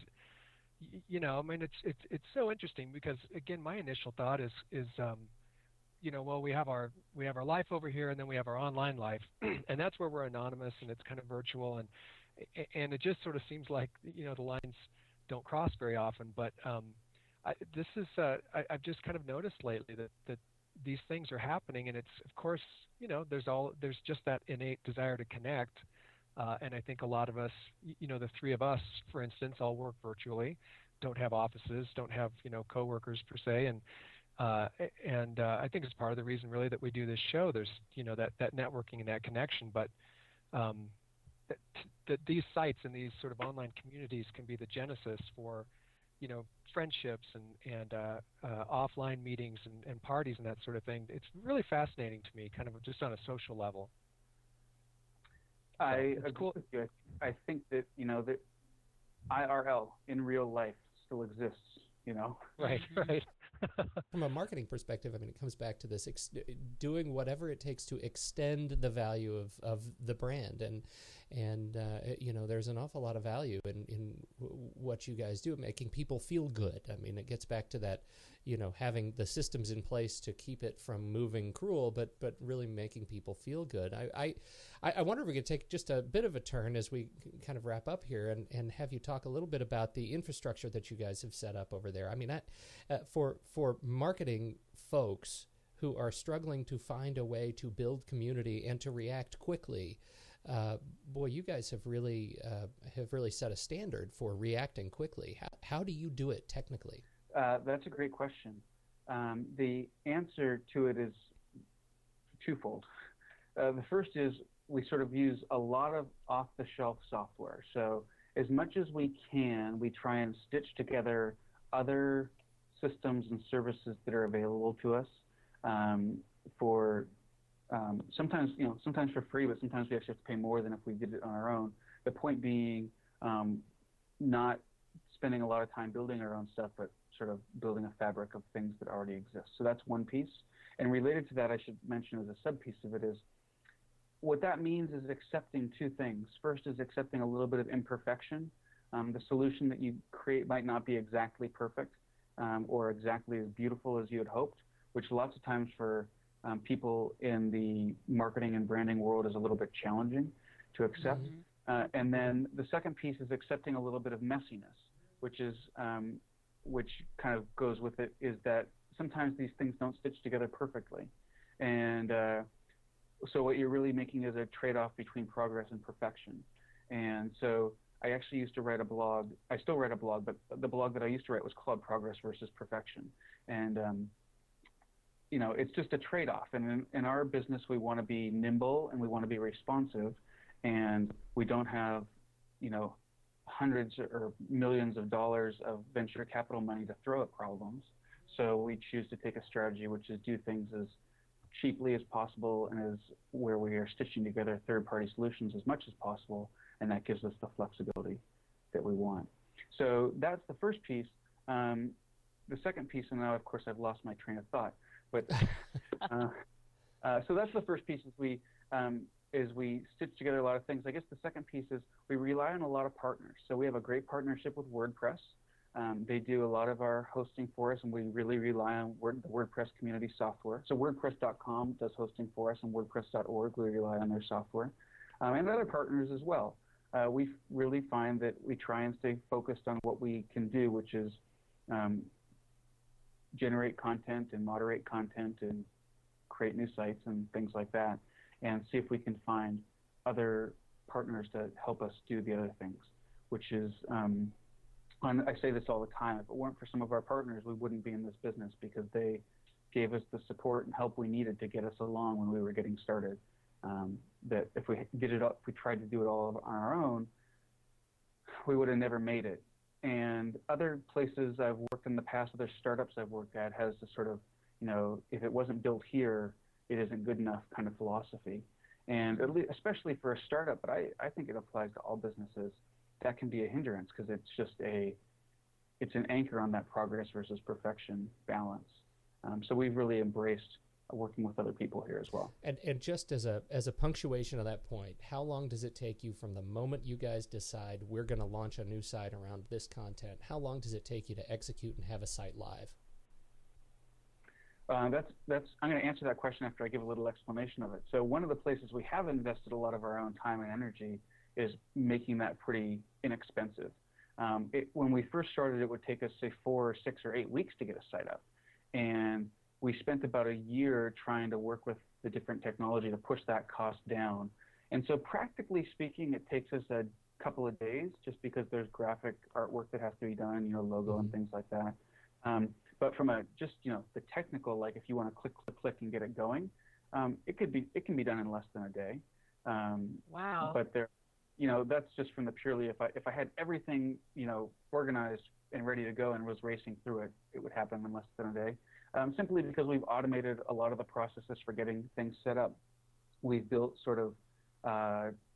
it's so interesting because, again, my initial thought is well, we have our life over here, and then we have our online life, and that's where we're anonymous, and it's kind of virtual, and it just sort of seems like the lines don't cross very often. But I've just kind of noticed lately that these things are happening, and it's of course there's just that innate desire to connect, and I think a lot of us, the three of us, for instance, all work virtually, don't have offices, don't have coworkers per se, and I think it's part of the reason really that we do this show. There's that networking and that connection, but that these sites and these sort of online communities can be the genesis for friendships and offline meetings and parties and that sort of thing. It's really fascinating to me, kind of just on a social level. I agree with you. I think that that IRL in real life still exists. Right. From a marketing perspective, I mean, it comes back to this doing whatever it takes to extend the value of the brand, and there's an awful lot of value in what you guys do, making people feel good. I mean, it gets back to that, having the systems in place to keep it from moving cruel, but really making people feel good. I wonder if we could take just a bit of a turn as we kind of wrap up here and have you talk a little bit about the infrastructure that you guys have set up over there. I mean, for marketing folks who are struggling to find a way to build community and to react quickly Boy, you guys have really set a standard for reacting quickly. How do you do it technically? That's a great question. The answer to it is twofold. The first is we sort of use a lot of off-the-shelf software. So as much as we can, we try and stitch together other systems and services that are available to us for sometimes for free, but sometimes we actually have to pay more than if we did it on our own. The point being not spending a lot of time building our own stuff, but sort of building a fabric of things that already exist. So that's one piece. And related to that, I should mention as a sub-piece of it is, what that means is accepting two things. First is accepting a little bit of imperfection. The solution that you create might not be exactly perfect or exactly as beautiful as you had hoped, which lots of times for people in the marketing and branding world is a little bit challenging to accept. And then the second piece is accepting a little bit of messiness, which kind of goes with it, is that sometimes these things don't stitch together perfectly. And so what you're really making is a trade-off between progress and perfection. And so I actually used to write a blog. I still write a blog, but the blog that I used to write was called Progress versus Perfection. And, it's just a trade-off. And in our business, we want to be nimble and we want to be responsive. And we don't have, hundreds or millions of dollars of venture capital money to throw at problems. So we choose to take a strategy which is do things as cheaply as possible and as where we are stitching together third-party solutions as much as possible, and that gives us the flexibility that we want. So that's the first piece. The second piece, and now of course I've lost my train of thought, but so that's the first piece is we stitch together a lot of things. I guess the second piece is we rely on a lot of partners. So we have a great partnership with WordPress. They do a lot of our hosting for us, and we really rely on the WordPress community software. So WordPress.com does hosting for us, and WordPress.org, we rely on their software. And other partners as well. We really find that we try and stay focused on what we can do, which is generate content and moderate content and create new sites and things like that, and see if we can find other partners to help us do the other things, which is, I say this all the time, if it weren't for some of our partners, we wouldn't be in this business because they gave us the support and help we needed to get us along when we were getting started. That if we tried to do it all on our own, we would have never made it. And other places I've worked in the past, other startups I've worked at, has this sort of, if it wasn't built here, it isn't good enough kind of philosophy. And especially for a startup, but I think it applies to all businesses, that can be a hindrance because it's an anchor on that progress versus perfection balance. So we've really embraced working with other people here as well. And just as a punctuation of that point, how long does it take you from the moment you guys decide we're going to launch a new site around this content? How long does it take you to execute and have a site live? I'm going to answer that question after I give a little explanation of it. So one of the places we have invested a lot of our own time and energy is making that pretty inexpensive. When we first started, it would take us, say, 4 or 6 or 8 weeks to get a site up. And we spent about a year trying to work with the different technology to push that cost down. And so practically speaking, it takes us a couple of days just because there's graphic artwork that has to be done, logo and things like that. But from the technical, like if you want to click and get it going, it can be done in less than a day. Wow. But that's just from the purely, if I had everything, organized and ready to go and was racing through it, it would happen in less than a day. Simply because we've automated a lot of the processes for getting things set up. We've built sort of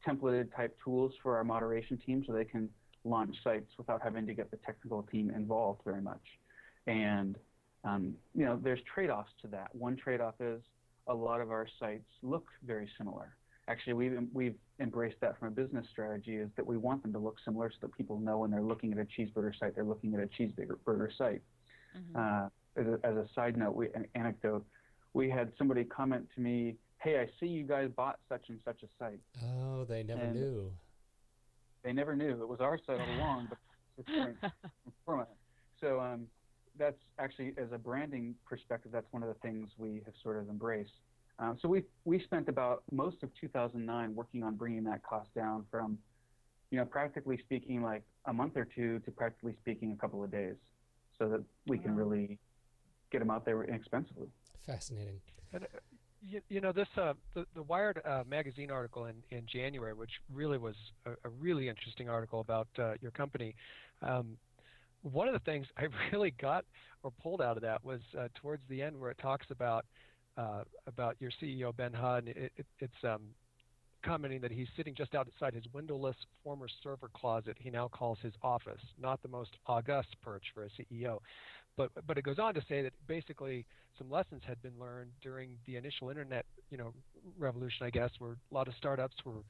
templated type tools for our moderation team so they can launch sites without having to get the technical team involved very much. And, there's trade-offs to that. One trade-off is a lot of our sites look very similar. Actually, we've embraced that from a business strategy, is that we want them to look similar so that people know when they're looking at a Cheezburger site, they're looking at a Cheezburger site. Mm-hmm. As a side note, an anecdote, we had somebody comment to me, "Hey, I see you guys bought such and such a site." Oh, they never knew. They never knew. It was our site all along, but it's different format. So that's actually, as a branding perspective, that's one of the things we have sort of embraced. So we spent about most of 2009 working on bringing that cost down from, practically speaking, like a month or two to practically speaking a couple of days, so that we can really get them out there inexpensively. Fascinating. And, this the Wired magazine article in January, which really was a really interesting article about your company. One of the things I really got or pulled out of that was towards the end, where it talks about your CEO Ben Hahn. It's commenting that he's sitting just outside his windowless former server closet he now calls his office. Not the most august perch for a CEO. But it goes on to say that basically some lessons had been learned during the initial internet, revolution, I guess, where a lot of startups were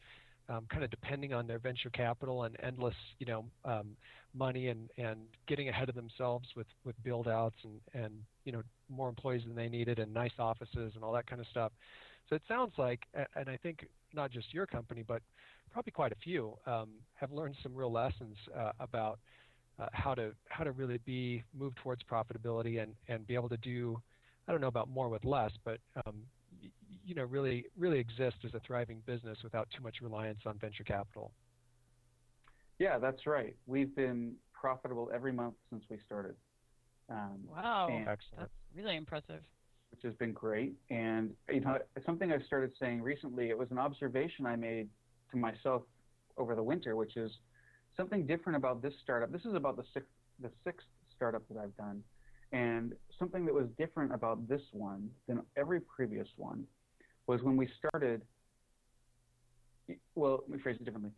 kind of depending on their venture capital and endless, money and getting ahead of themselves with build outs and more employees than they needed and nice offices and all that kind of stuff. So it sounds like, and I think not just your company, but probably quite a few have learned some real lessons about how to really move towards profitability and be able to do, I don't know about more with less, but really exist as a thriving business without too much reliance on venture capital. Yeah, that's right. We've been profitable every month since we started. Wow, excellent. That's really impressive. Which has been great. And something I started saying recently, it was an observation I made to myself over the winter, which is something different about this startup. This is about the sixth startup that I've done. And something that was different about this one than every previous one was when we started, well, let me phrase it differently.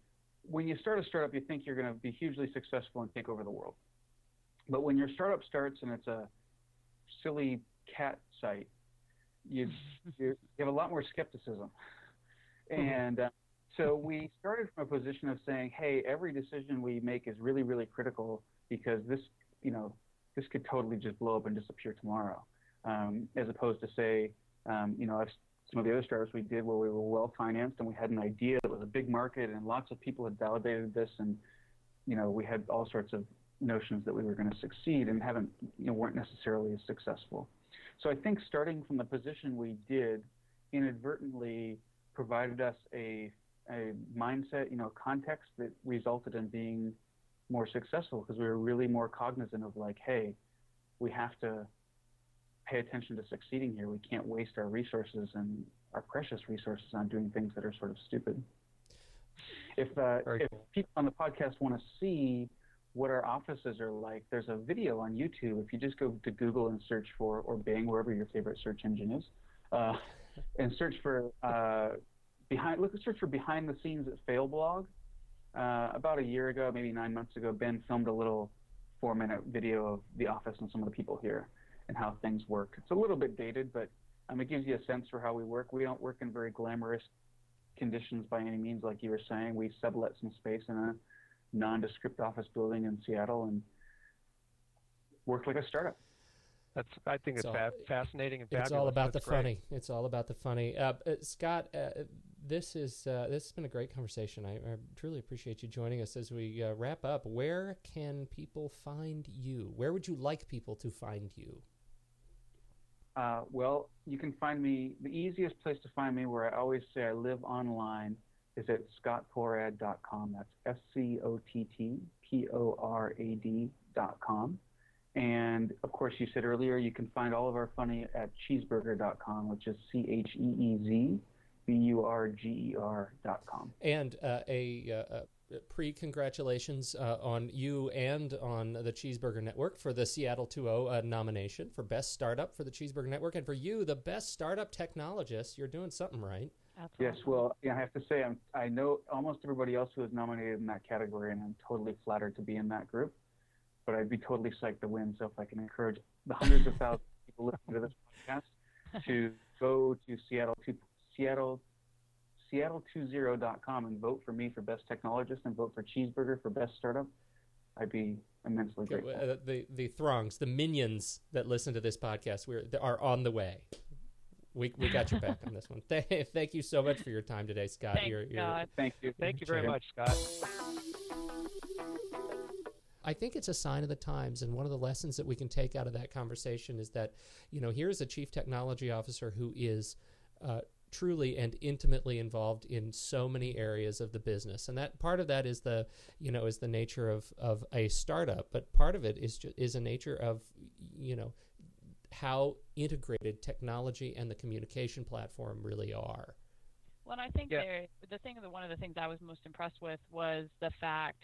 When you start a startup, you think you're going to be hugely successful and take over the world. But when your startup starts and it's a silly cat site, you have a lot more skepticism. And so we started from a position of saying, hey, every decision we make is really, really critical, because this could totally just blow up and disappear tomorrow. As opposed to say, some of the other startups we did where we were well financed and we had an idea that was a big market and lots of people had validated this, and we had all sorts of notions that we were going to succeed and weren't necessarily as successful. So I think starting from the position we did inadvertently provided us a mindset, context that resulted in being more successful, because we were really more cognizant of like, hey, we have to pay attention to succeeding here. We can't waste our resources and our precious resources on doing things that are sort of stupid. If people on the podcast want to see what our offices are like, there's a video on YouTube. If you just go to Google and search for, or Bing, wherever your favorite search engine is, and search for search for behind the scenes at Fail blog. About a year ago, maybe 9 months ago, Ben filmed a little 4-minute video of the office and some of the people here and how things work. It's a little bit dated, but it gives you a sense for how we work. We don't work in very glamorous conditions by any means, like you were saying. We sublet some space in a nondescript office building in Seattle and work like a startup. I think it's fascinating and fabulous. It's all about the funny. It's all about the funny. Scott, this has been a great conversation. I truly appreciate you joining us as we wrap up. Where can people find you? Where would you like people to find you? Well, you can find me, the easiest place to find me, where I always say I live online, is at scottporad.com. That's SCOTTPORAD.com. And of course, you said earlier, you can find all of our funny at cheezburger.com, which is CHEEZBURGER.com. And pre-congratulations on you and on the Cheezburger Network for the Seattle 2.0 nomination for Best Startup for the Cheezburger Network, and for you, the Best Startup Technologist. You're doing something right. Yes, well, I have to say, I know almost everybody else who is nominated in that category, and I'm totally flattered to be in that group. But I'd be totally psyched to win. So if I can encourage the hundreds of thousands of people listening to this podcast to go to Seattle20.com and vote for me for Best Technologist and vote for Cheezburger for Best Startup, I'd be immensely grateful. The throngs, the minions that listen to this podcast, are on the way. We got your back on this one. Thank you so much for your time today, Scott. Thank you. Thank you very much, Scott. I think it's a sign of the times, and one of the lessons that we can take out of that conversation is that, here's a chief technology officer who is truly and intimately involved in so many areas of the business, and that part of that is the nature of a startup, but part of it is a nature of how integrated technology and the communication platform really are. Well, and I think one of the things I was most impressed with was the fact,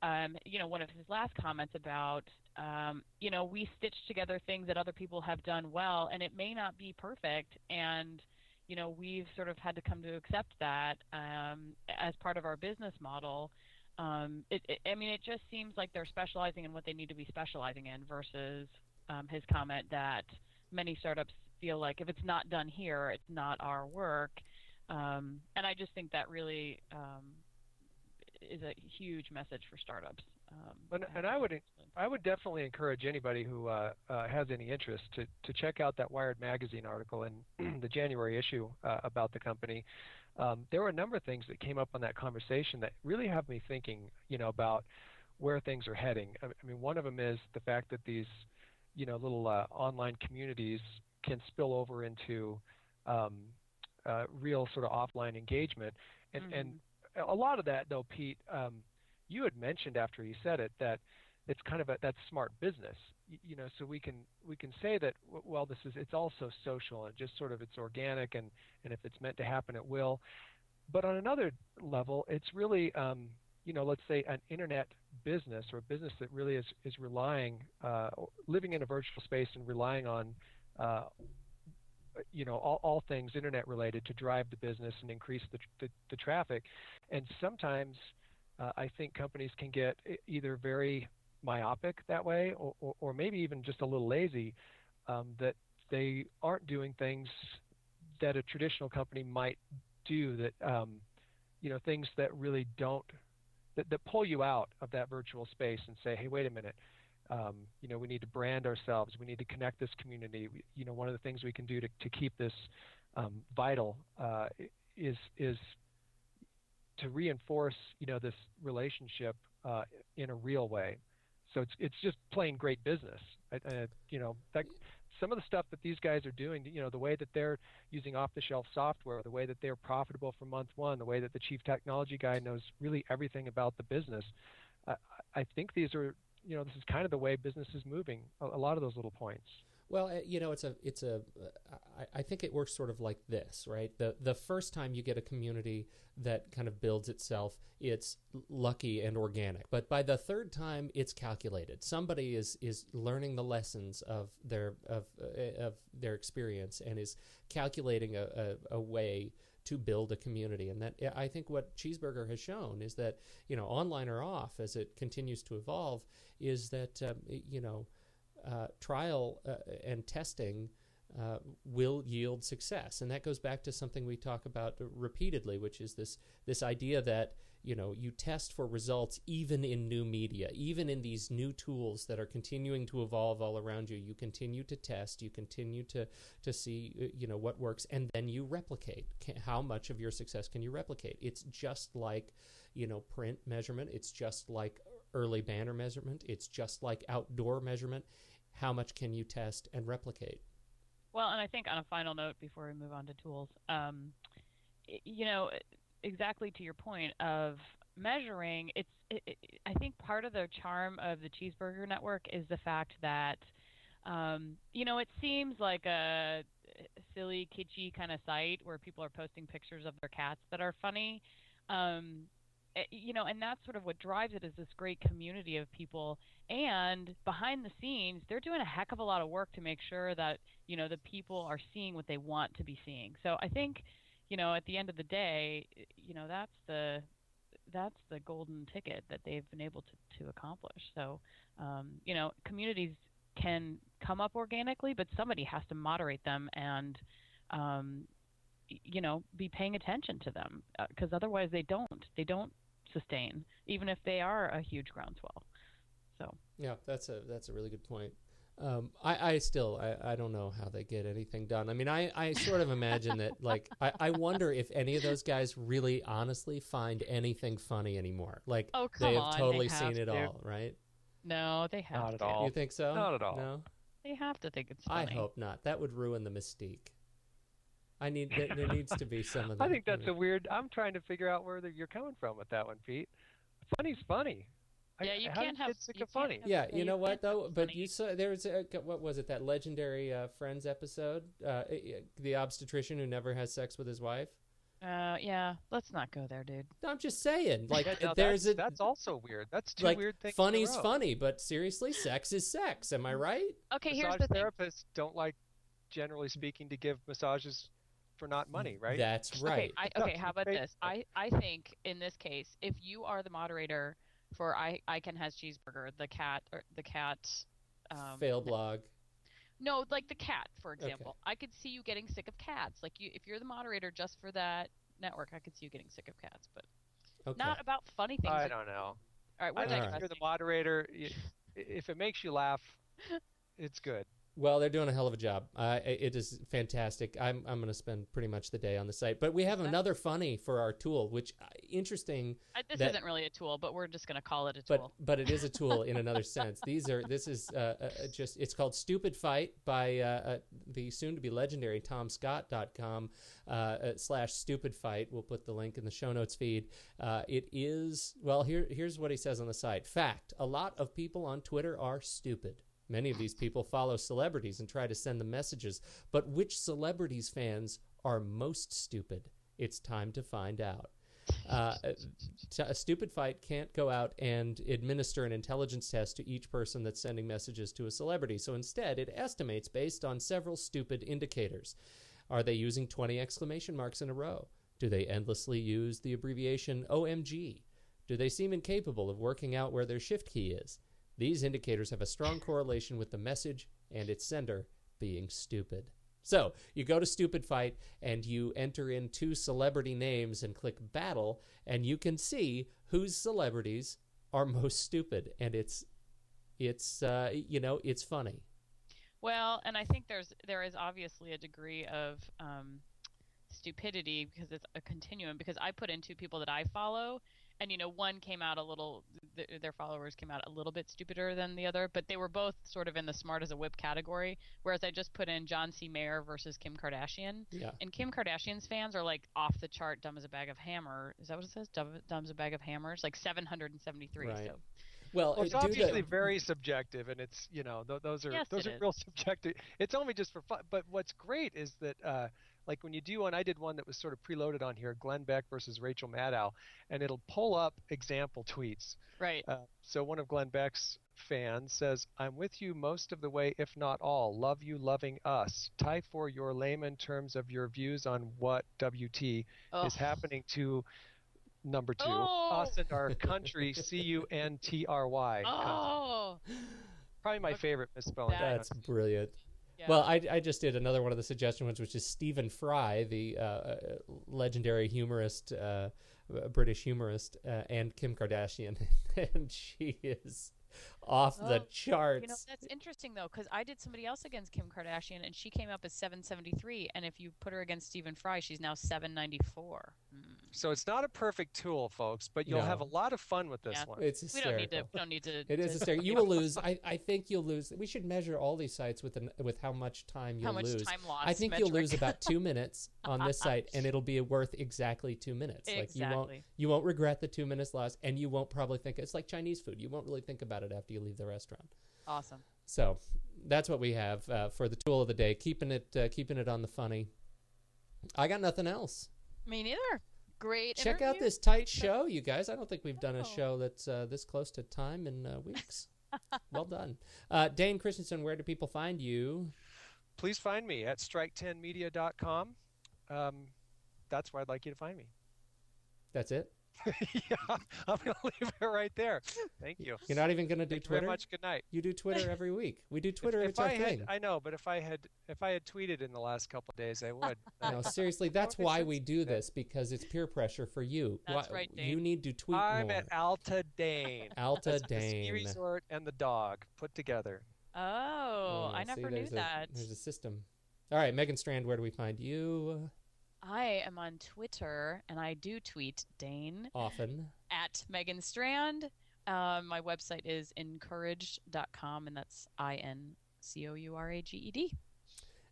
one of his last comments about, we stitch together things that other people have done well, and it may not be perfect, and we've sort of had to come to accept that as part of our business model. It just seems like they're specializing in what they need to be specializing in versus his comment that many startups feel like if it's not done here, it's not our work. And I just think that really is a huge message for startups. And I would definitely encourage anybody who has any interest to check out that Wired magazine article in the January issue about the company. There were a number of things that came up on that conversation that really have me thinking, about where things are heading. I mean, one of them is the fact that these, little online communities can spill over into real sort of offline engagement. And a lot of that, though, Pete, you had mentioned after you said it that it's kind of that's smart business. So we can say that, well, it's also social and just sort of it's organic, and if it's meant to happen, it will. But on another level, it's really let's say an internet business, or a business that really is relying, living in a virtual space and relying on all things internet related to drive the business and increase the traffic. And sometimes I think companies can get either very myopic that way, or maybe even just a little lazy, that they aren't doing things that a traditional company might do, that things that really don't that pull you out of that virtual space and say, hey, wait a minute, we need to brand ourselves, we need to connect this community. One of the things we can do to keep this vital is to reinforce this relationship in a real way. So it's just plain great business. Some of the stuff that these guys are doing, the way that they're using off-the-shelf software, the way that they're profitable from month one, the way that the chief technology guy knows really everything about the business. I think these are, this is kind of the way business is moving. A lot of those little points. Well, I think it works sort of like this, right? The first time you get a community that kind of builds itself, it's lucky and organic. But by the third time, it's calculated. Somebody is learning the lessons of their experience and is calculating a way to build a community. And that, I think what Cheezburger has shown is that, online or off, as it continues to evolve, is that, trial and testing will yield success. And that goes back to something we talk about repeatedly, which is this idea that you test for results even in new media, even in these new tools that are continuing to evolve all around you. You continue to test, you continue to see what works, and then you replicate. How much of your success can you replicate? It's just like print measurement. It's just like early banner measurement. It's just like outdoor measurement. How much can you test and replicate? Well, and I think on a final note before we move on to tools, exactly to your point of measuring, I think part of the charm of the Cheezburger network is the fact that, it seems like a silly, kitschy kind of site where people are posting pictures of their cats that are funny. And that's sort of what drives it, is this great community of people. And behind the scenes, they're doing a heck of a lot of work to make sure that, the people are seeing what they want to be seeing. So I think, at the end of the day, that's the golden ticket that they've been able to accomplish. So, communities can come up organically, but somebody has to moderate them and, be paying attention to them, because otherwise they don't sustain, even if they are a huge groundswell. So yeah, that's a really good point. I still don't know how they get anything done. I mean, I sort of imagine that, like, I wonder if any of those guys really honestly find anything funny anymore. Like, they have totally seen it all, right? No, they have not at all. You think so? Not at all. No, they have to think it's funny. I hope not. That would ruin the mystique. There needs to be some of that. I think that's a weird. I'm trying to figure out where you're coming from with that one, Pete. Funny's funny. Yeah, you how can't do you have get sick you of funny. can't have- Yeah, yeah, you know what can't though? have But funny. you saw there's what was it, that legendary Friends episode, the obstetrician who never has sex with his wife. Yeah, let's not go there, dude. I'm just saying, like Yeah, no, there's that's also weird. That's two like weird things. funny's in a row. funny, but seriously, sex is sex. Am I right? Okay, here's Massage the thing. therapists don't like, generally speaking, to give massages for not money, right? That's right. Okay, how about Fake. this? I think in this case, if you are the moderator for I Can Has Cheezburger, the cat Fail blog. No, like the cat, for example. I could see you getting sick of cats. Like if you're the moderator just for that network, I could see you getting sick of cats, but Okay. not about funny things. I don't know. All right, I we're think Alright. if you're the moderator, if it makes you laugh, it's good. Well, they're doing a hell of a job. It is fantastic. I'm going to spend pretty much the day on the site. But we have another funny for our tool, which interesting. This that- isn't really a tool, but we're just going to call it a But tool. but it is a tool in another sense. This is just it's called Stupid Fight by the soon to be legendary TomScott.com /Stupid Fight. We'll put the link in the show notes feed. It is here's what he says on the site. Fact: a lot of people on Twitter are stupid. Many of these people follow celebrities and try to send them messages. But which celebrities fans are most stupid? It's time to find out. A Stupid Fight can't go out and administer an intelligence test to each person that's sending messages to a celebrity. So instead, it estimates based on several stupid indicators. Are they using 20 exclamation marks in a row? Do they endlessly use the abbreviation OMG? Do they seem incapable of working out where their shift key is? These indicators have a strong correlation with the message and its sender being stupid. So you go to Stupid Fight and you enter in 2 celebrity names and click Battle, and you can see whose celebrities are most stupid, and it's funny. Well, and I think there is obviously a degree of stupidity because it's a continuum. Because I put in 2 people that I follow, and one came out their followers came out a little bit stupider than the other, but they were both sort of in the smart as a whip category. Whereas I just put in John C. Mayer versus Kim Kardashian, and Kim Kardashian's fans are like off the chart, dumb as a bag of hammer. Is that what it says? Dumb as a bag of hammers, like 773. Right. So. Well, It's obviously very subjective, and it's those are real subjective. It's only just for fun. But what's great is that like when you do one, I did one that was sort of preloaded on here, Glenn Beck versus Rachel Maddow, and it'll pull up example tweets. Right. So one of Glenn Beck's fans says, "I'm with you most of the way, if not all. Love you, loving us. Tie for your layman terms of your views on what WT is happening to." Number 2, us and our country, CUNTRY. Oh, probably my favorite misspelling. That's brilliant. yeah. Well, I just did another one of the suggestion ones, which is Stephen Fry, the legendary humorist, British humorist, and Kim Kardashian, and she is off the charts. That's interesting though, because I did somebody else against Kim Kardashian, and she came up as 773, and if you put her against Stephen Fry, she's now 794. So it's not a perfect tool, folks, but you'll have a lot of fun with this one. It's We hysterical. don't need to. It is hysterical. You will lose. I think you'll lose. We should measure all these sites with how much time you'll lose. Time loss I think you'll lose about 2 minutes on this site, and it'll be worth exactly 2 minutes. Exactly. Like you won't regret the 2 minutes lost, and you won't probably think it's like Chinese food. You won't really think about it after you leave the restaurant. Awesome. So that's what we have for the tool of the day. Keeping it on the funny. I got nothing else. Me neither. Great. Check out interview. this tight show, you guys. I don't think we've done a show that's this close to time in weeks. Well done. Dane Christensen, where do people find you? Please find me at strike10media.com. That's where I'd like you to find me. That's it? Yeah, I'm going to leave it right there. Thank you. You're not even going to do Thank you Twitter? very much. Good night. You do Twitter every week. We do Twitter. If It's our I thing. I know, but if I had tweeted in the last couple of days, I would. No, seriously, that's why we do this, because it's peer pressure for you. That's right, Dane. You need to tweet I'm more. at Alta Dane. Alta That's the ski Dane. resort and the dog put together. Oh, I never knew that. There's a system. All right, Megan Strand, where do we find you? I am on Twitter, and I do tweet Dane Often. at Megan Strand. My website is encouraged.com, and that's INCOURAGED.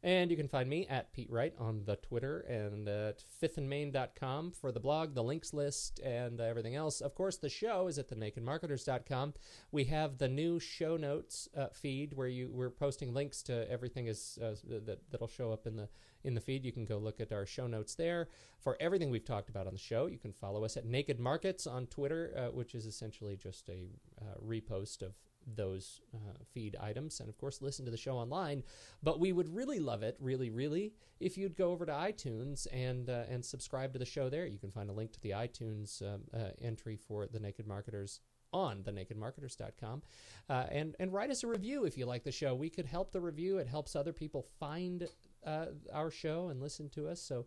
And you can find me at Pete Wright on the Twitter and at fifthandmain.com for the blog, the links list, and everything else. Of course, the show is at thenakedmarketers.com. We have the new show notes feed where we're posting links to everything that'll show up in the feed. You can go look at our show notes there for everything we've talked about on the show. You can follow us at Naked Markets on Twitter, which is essentially just a repost of those feed items, and of course listen to the show online. But we would really love it, really, if you'd go over to iTunes and subscribe to the show there. You can find a link to the iTunes entry for The Naked Marketers on thenakedmarketers.com, and write us a review if you like the show. We could help the review. It helps other people find our show and listen to us. So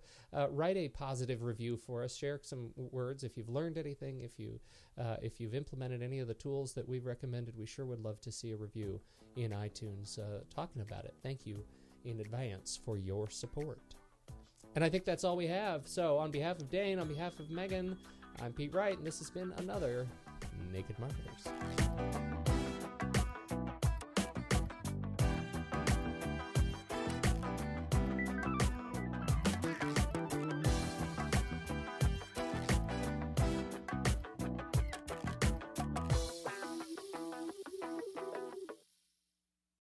write a positive review for us. Share some words if you've learned anything, if you've implemented any of the tools that we've recommended. We sure would love to see a review in iTunes talking about it. Thank you in advance for your support. And I think that's all we have. So on behalf of Dane, on behalf of Megan, I'm Pete Wright, and this has been another Naked Marketers.